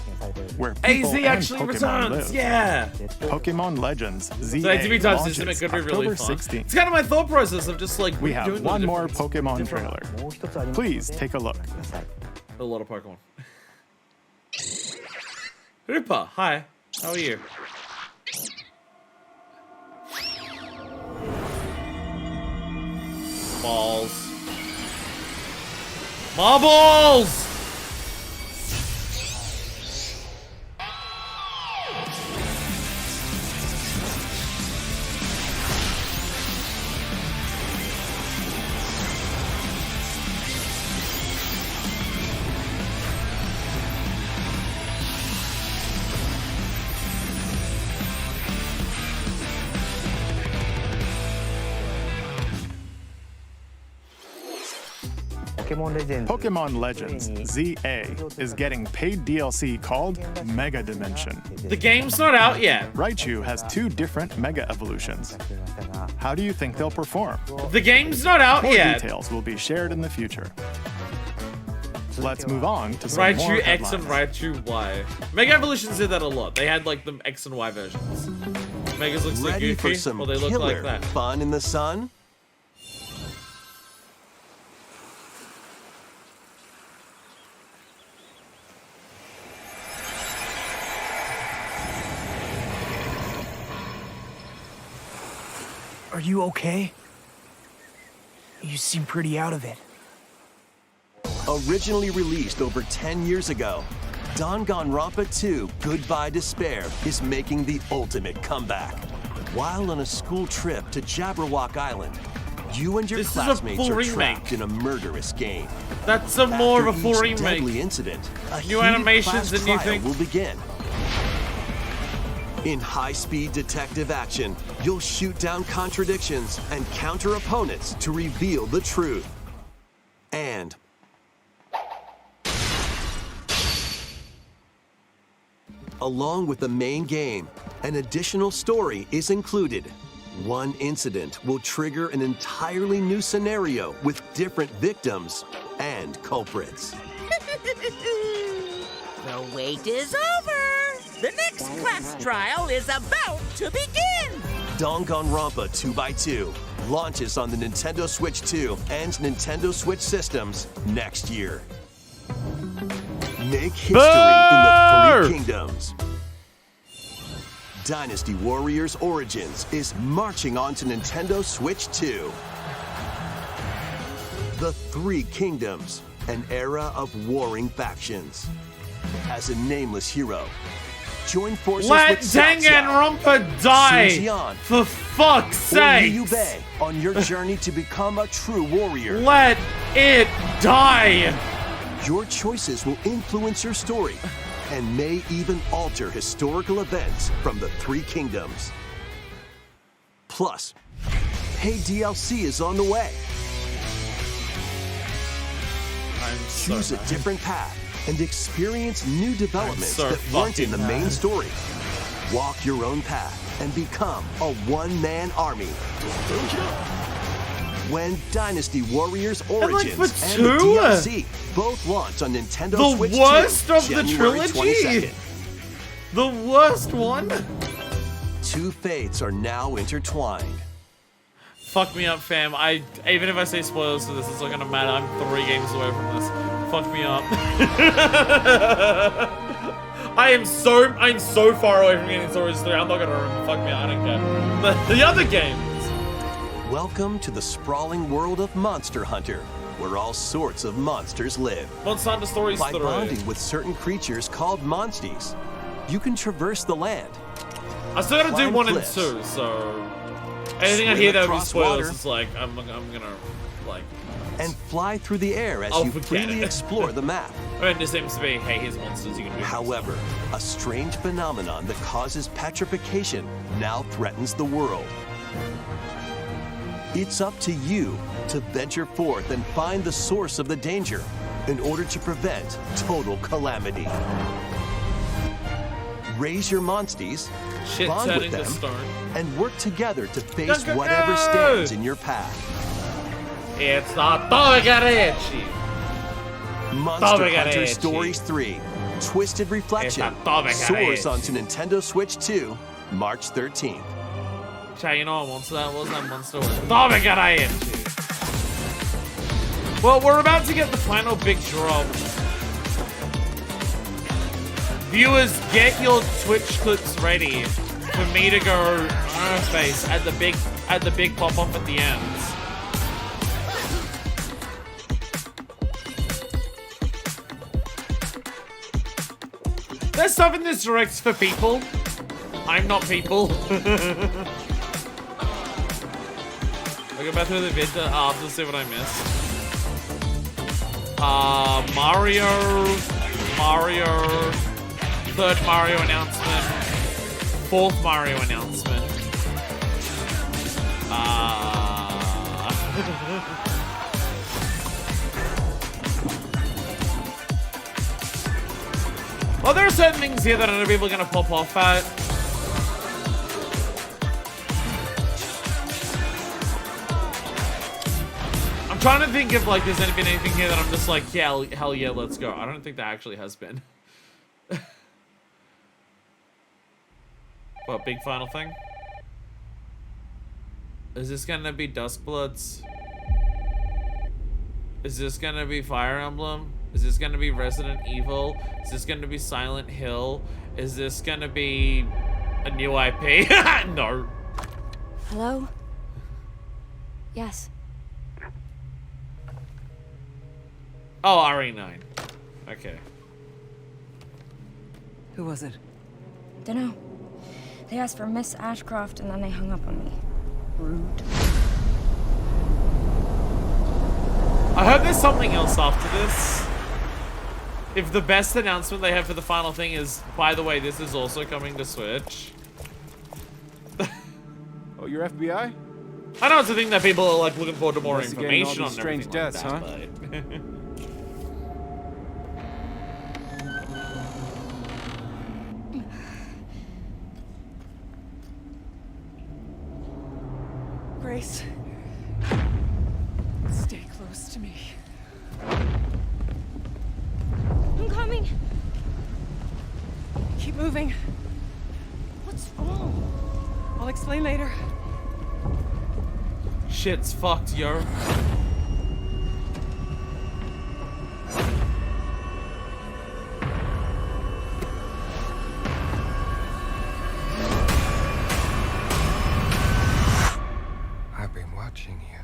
where people AZ and actually Pokemon returns, live. yeah. Pokemon Legends ZA So ATV times launches this could be really October fun. 16th. It's kind of my thought process of just like We have doing one the more different- Pokemon trailer. Please take a look. A lot of Pokemon. Hooper, hi. How are you? Balls. Marbles! Pokemon Legends ZA is getting paid DLC called Mega Dimension. The game's not out yet. Raichu has 2 different Mega Evolutions. How do you think they'll perform? The game's not out More yet. details will be shared in the future. Let's move on to some more Raichu X and headlines. Raichu Y. Mega Evolutions did that a lot. They had like the X and Y versions. Megas look so Ready goofy. for some Well, they look killer like that. fun in the sun? Are you okay? You seem pretty out of it. Originally released over 10 years ago, Danganronpa 2 Goodbye Despair is making the ultimate comeback. While on a school trip to Jabberwock Island, you and your This is a classmates full are remake. trapped in a murderous game. That's a more of a After full each remake. deadly incident, a New heated animations class and new trial things. will begin. In high-speed detective action, you'll shoot down contradictions and counter opponents to reveal the truth. And along with the main game, an additional story is included. One incident will trigger an entirely new scenario with different victims and culprits. The wait is over. The next class trial is about to begin. Danganronpa 2x2 launches on the Nintendo Switch 2 and Nintendo Switch systems next year. Make history in the 3 kingdoms. Dynasty Warriors Origins is marching on to Nintendo Switch 2. The 3 Kingdoms, an era of warring factions. As a nameless hero, join forces Let with Cao Cao, Danganronpa die! Sun Jian, For fuck's or sake! Liu Bei on your journey to become a true warrior. Let it die! Your choices will influence your story and may even alter historical events from the 3 kingdoms. Plus, paid DLC is on the way. Choose a different path and experience new developments so that weren't in the fucking main mad. story. Walk your own path and become a one-man army. When Dynasty Warriors Origins for and the two? DLC both launch on Nintendo The Switch 2, worst of the January trilogy? 22nd. The worst one? 2 fates are now intertwined. Fuck me up, fam. Even if I say spoilers for this, it's not gonna matter. I'm 3 games away from this. Fuck me up. I'm so far away from getting Stories 3. I'm not gonna remember. Fuck me, I don't care. But the other games. Welcome to the sprawling world of Monster Hunter, where all sorts of monsters live. Monster Hunter Stories By 3. bonding with certain creatures called monsties, you can traverse the land. I still gotta do climb 1 and cliffs, 2, so anything I swim hear that would be across spoilers, water, it's like I'm gonna like. and fly through the air as I'll you forget freely it. explore the map. I mean, this seems to be, hey, here's monsters you can do. However, a strange phenomenon that causes petrification now threatens the world. It's up to you to venture forth and find the source of the danger in order to prevent total calamity. Raise your monsties, bond with them, and work together to face whatever stands in your path. It's not Togegarechi. Monster Hunter Stories 3, Twisted Reflection, soars onto Nintendo Switch 2, March 13th. Chat, you know what monster that was? That monster was Togegarechi. Well, we're about to get the final big drop. Viewers, get your Twitch clips ready for me to go face at the big pop-off at the end. There's stuff in this direct for people. I'm not people. I'll go back through the vid to see what I missed. Mario, third Mario announcement, fourth Mario announcement. Well, there are certain things here that I know people are gonna pop off at. I'm trying to think if like there's been anything here that I'm just like, yeah, hell yeah, let's go. I don't think there actually has been. What, big final thing? Is this gonna be Duskbloods? Is this gonna be Fire Emblem? Is this gonna be Resident Evil? Is this gonna be Silent Hill? Is this gonna be a new IP? No. Hello? Yes. Oh, RE9. Okay. Who was it? Dunno. They asked for Miss Ashcroft and then they hung up on me. Rude. I hope there's something else after this. If the best announcement they have for the final thing is, by the way, this is also coming to Switch. Oh, you're FBI? I know it's a thing that people are like looking forward to more Investigating all information on these and strange everything deaths, like huh? that, Grace, stay close to me. I'm coming. Keep moving. What's wrong? I'll explain later. Shit's fucked, yo. I've been watching you.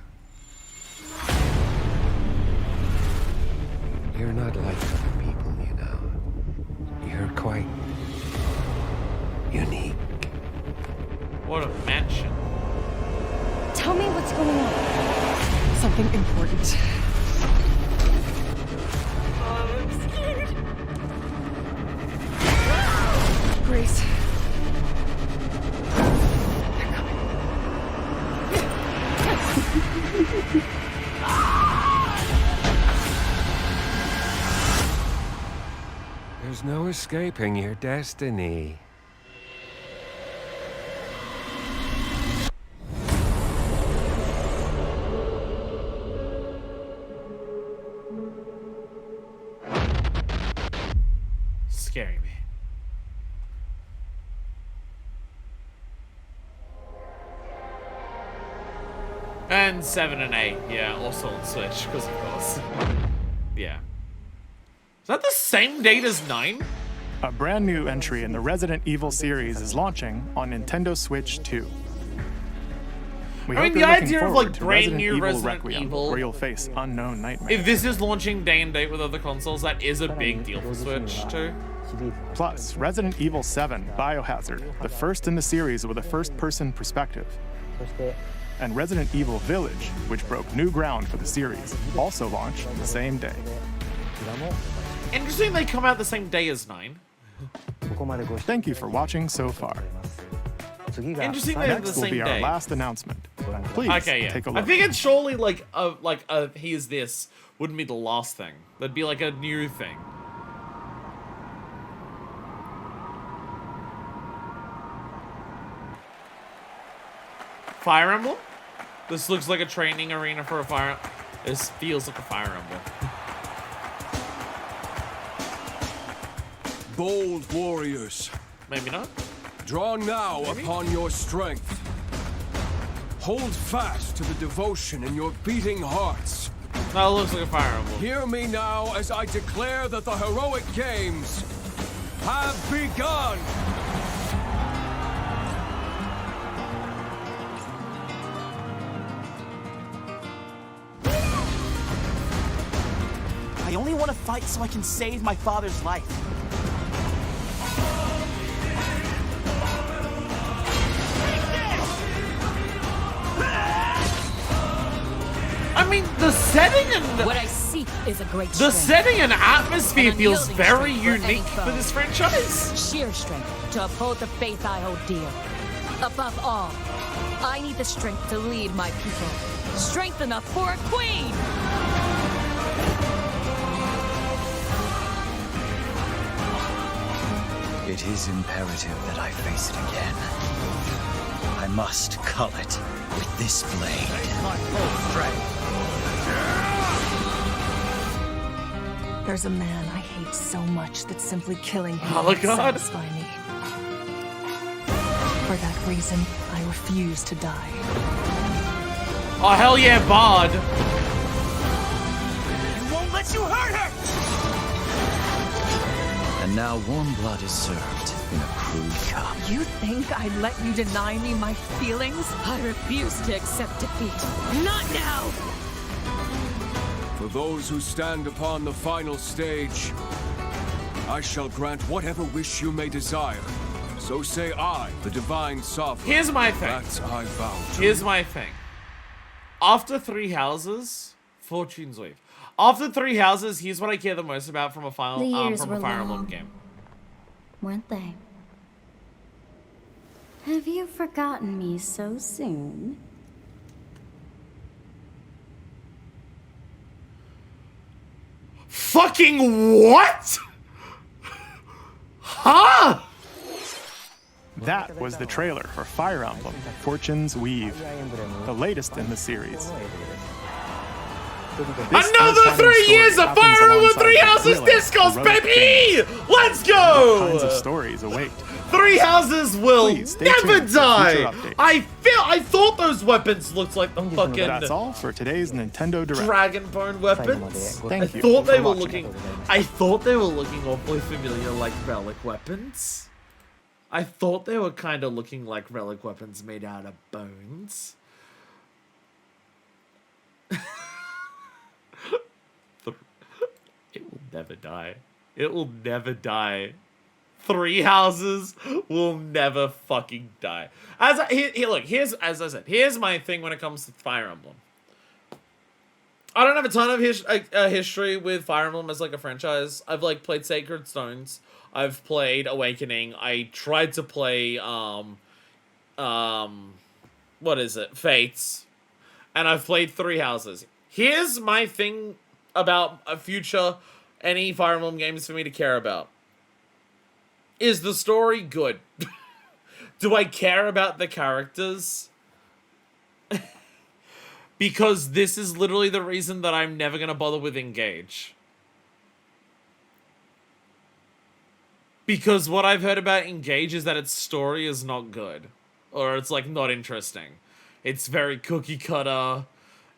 You're not like other people, you know. You're quite unique. What a mansion. Tell me what's going on. Something important. I'm scared. Grace. There's no escaping your destiny. Scary me. And 7 and 8, yeah, also on Switch, because of course. Yeah. Is that the same date as 9? A brand new entry in the Resident Evil series is launching on Nintendo Switch 2. I mean, the idea of like brand new Resident Requiem, Evil, where you'll face unknown nightmares. if this is launching day and date with other consoles, that is a big deal for Switch too. Plus, Resident Evil 7 Biohazard, the first in the series with a first-person perspective. And Resident Evil Village, which broke new ground for the series, also launched the same day. Interesting they come out the same day as 9. Thank you for watching so far. Interesting they have the Next will same be our day. last announcement. Please Okay, yeah. take a I look. figured surely like a here's this wouldn't be the last thing. That'd be like a new thing. Fire Emblem? This looks like a training arena for a fire. This feels like a Fire Emblem. Bold warriors. Maybe not. Draw now upon your strength. Hold fast to the devotion in your beating hearts. That looks like a Fire Emblem. Hear me now as I declare that the heroic games have begun. I only want to fight so I can save my father's life. I mean, the setting and what I seek is a great the strength. setting and atmosphere An feels unyielding very strength for any unique for foe. this franchise. Sheer strength to uphold the faith I hold dear. Above all, I need the strength to lead my people. Strength enough for a queen! It is imperative that I face it again. I must cull it with this blade. There's a man I hate so much that simply killing him Oh my won't God. satisfy me. For that reason, I refuse to die. Oh hell yeah, Bard. I won't let you hurt her! And now warm blood is served in a crude cup. You think I'd let you deny me my feelings? I refuse to accept defeat. Not now! For those who stand upon the final stage, I shall grant whatever wish you may desire. So say I, the divine sovereign. Here's my thing. That I vow to. Here's my thing. After 3 houses, Fortune's Weave. After 3 houses, here's what I care the most about from a The years from a were Fire Emblem long. game. Weren't they? Have you forgotten me so soon? Fucking what? Huh? That was the trailer for Fire Emblem Fortune's Weave, the latest in the series. This Another entertaining 3 story years of happens Fire Emblem alongside 3 the Houses thrilling, Discos, heroic baby! games. Let's What go! kinds of stories await? 3 Houses will Please stay never tuned for future die! updates. I thought those weapons looked like the fucking That's all for today's Nintendo Direct. Dragonbone weapons. Thank you I thought they for were watching. looking I thought they were looking awfully familiar like relic weapons. I thought they were kind of looking like relic weapons made out of bones. It will never die. It will never die. 3 houses will never fucking die. As I said, here's my thing when it comes to Fire Emblem. I don't have a ton of history with Fire Emblem as like a franchise. I've like played Sacred Stones. I've played Awakening. I tried to play what is it? Fates. And I've played 3 houses. Here's my thing about a future any Fire Emblem games for me to care about. Is the story good? Do I care about the characters? Because this is literally the reason that I'm never going to bother with Engage. Because what I've heard about Engage is that its story is not good. Or it's like not interesting. It's very cookie cutter.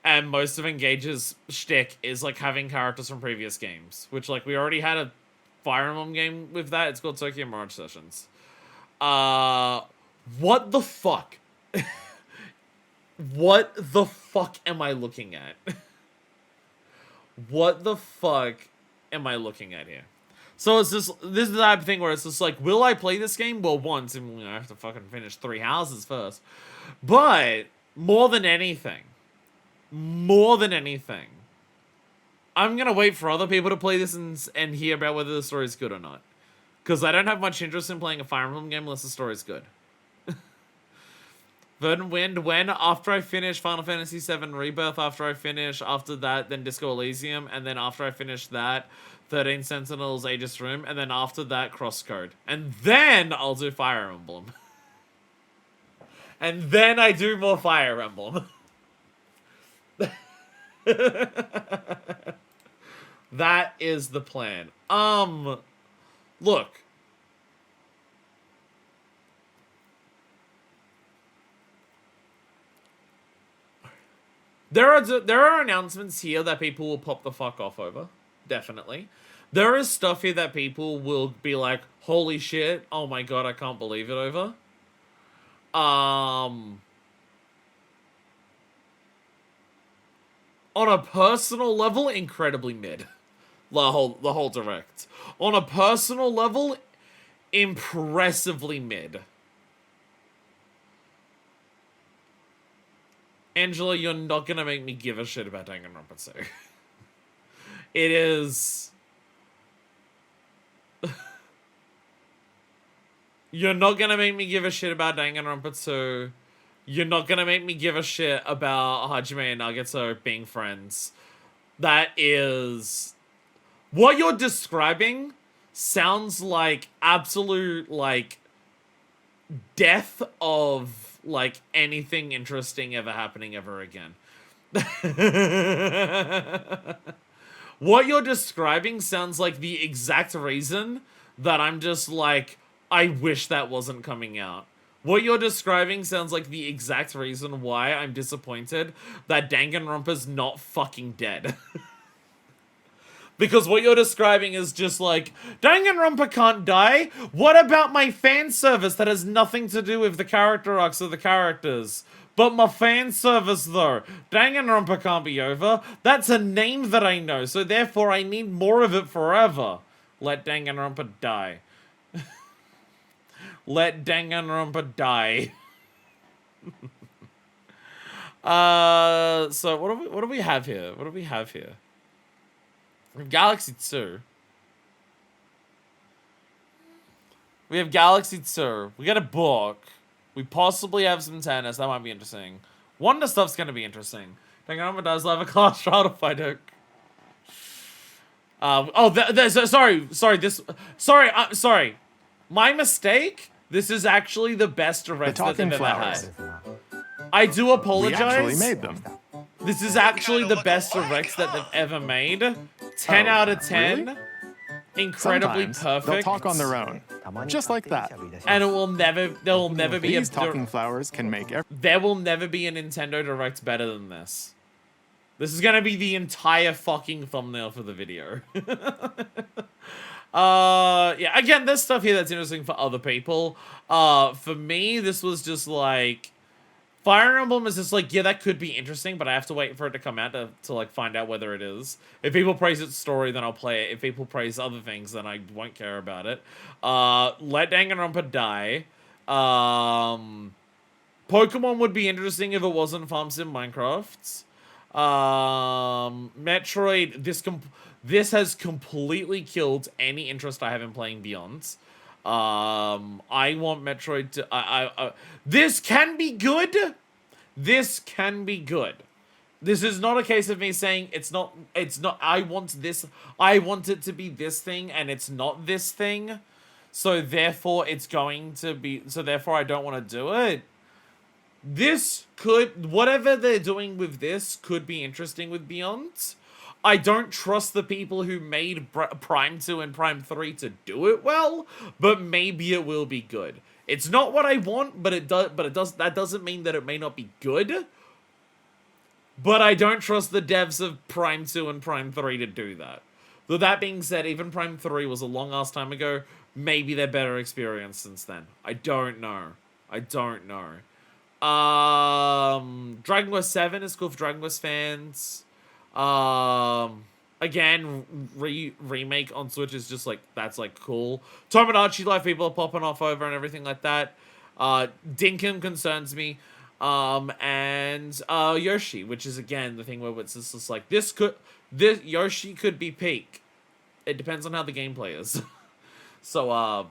And most of Engage's shtick is like having characters from previous games. Which like we already had a Fire Emblem game with that. It's called Tokyo Mirage Sessions. What the fuck? What the fuck am I looking at? What the fuck am I looking at here? So it's just, this is the type of thing where it's just like, will I play this game? Well, once, and I have to fucking finish 3 houses first. But, more than anything, I'm gonna wait for other people to play this and hear about whether the story's good or not. Because I don't have much interest in playing a Fire Emblem game unless the story's good. Verdant Wind, when? After I finish Final Fantasy VII Rebirth, after that, then Disco Elysium, and then after I finish that, 13 Sentinels, Aegis Room, and then after that, Crosscode. And then I'll do Fire Emblem. And then I do more Fire Emblem. That is the plan. Look. There are announcements here that people will pop the fuck off over. Definitely. There is stuff here that people will be like, holy shit, oh my god, I can't believe it over. On a personal level, incredibly mid. The whole direct. On a personal level, impressively mid. Angela, you're not gonna make me give a shit about Danganronpa 2. It is... You're not gonna make me give a shit about Danganronpa 2. You're not gonna make me give a shit about Hajime and Nagito being friends. That is... What you're describing sounds like absolute, like, death of, like, anything interesting ever happening ever again. What you're describing sounds like the exact reason that I'm just like, I wish that wasn't coming out. What you're describing sounds like the exact reason why I'm disappointed that Danganronpa's not fucking dead. Because what you're describing is just like, Danganronpa can't die? What about my fan service that has nothing to do with the character arcs of the characters? But my fan service though, Danganronpa can't be over. That's a name that I know, so therefore I need more of it forever. Let Danganronpa die. Let Danganronpa die. So what do we have here? What do we have here? Galaxy 2. We have Galaxy 2. We got a book. We possibly have some tennis. That might be interesting. Wonder stuff's gonna be interesting. Danganronpa does love a class trial to fight it. Sorry. My mistake. This is actually the best direct that they've ever had. I do apologize. We actually made them. This is actually the best directs that they've ever made. 10 out of 10. Really? Incredibly Sometimes perfect. they'll talk on their own, just like that. And there will never be These talking flowers can make there will never be a Nintendo Direct better than this. This is gonna be the entire fucking thumbnail for the video. Yeah, again, there's stuff here that's interesting for other people. For me, this was just like, Fire Emblem is just like, yeah, that could be interesting, but I have to wait for it to come out to like find out whether it is. If people praise its story, then I'll play it. If people praise other things, then I won't care about it. Let Danganronpa die. Pokemon would be interesting if it wasn't Farm Sim Minecraft. Metroid, this has completely killed any interest I have in playing Beyond. I want Metroid to... this can be good. This can be good. This is not a case of me saying it's not, I want it to be this thing, and it's not this thing. So therefore it's going to be, so therefore I don't want to do it. This could, whatever they're doing with this could be interesting with Beyond. I don't trust the people who made Prime 2 and Prime 3 to do it well, but maybe it will be good. It's not what I want, but that doesn't mean that it may not be good. But I don't trust the devs of Prime 2 and Prime 3 to do that. Though that being said, even Prime 3 was a long ass time ago. Maybe they're better experienced since then. I don't know. Dragon Quest 7 is cool for Dragon Quest fans. Again, remake on Switch is just like, that's like cool. Tomodachi Life, people are popping off over and everything like that. Dinkin concerns me. And Yoshi, which is again the thing where it's just like, this Yoshi could be peak. It depends on how the gameplay is. So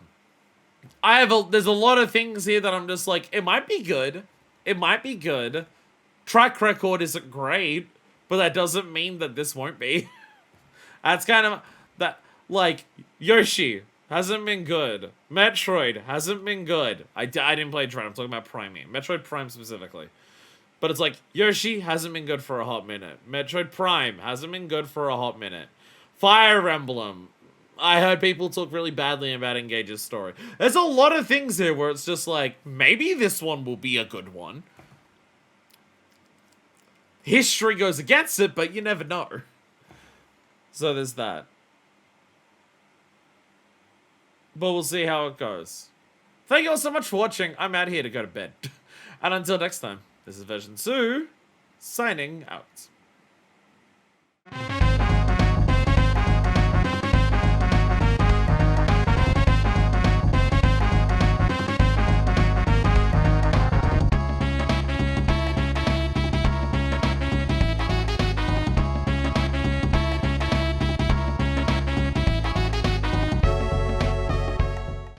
there's a lot of things here that I'm just like, it might be good. It might be good. Track record isn't great, but that doesn't mean that this won't be. That's kind of that, like, Yoshi hasn't been good. Metroid hasn't been good. I didn't play Dread. I'm talking about Prime. Metroid Prime specifically. But it's like, Yoshi hasn't been good for a hot minute. Metroid Prime hasn't been good for a hot minute. Fire Emblem. I heard people talk really badly about Engage's story. There's a lot of things here where it's just like, maybe this one will be a good one. History goes against it, but you never know. So there's that. But we'll see how it goes. Thank you all so much for watching. I'm out here to go to bed. And until next time, this is Version2, signing out.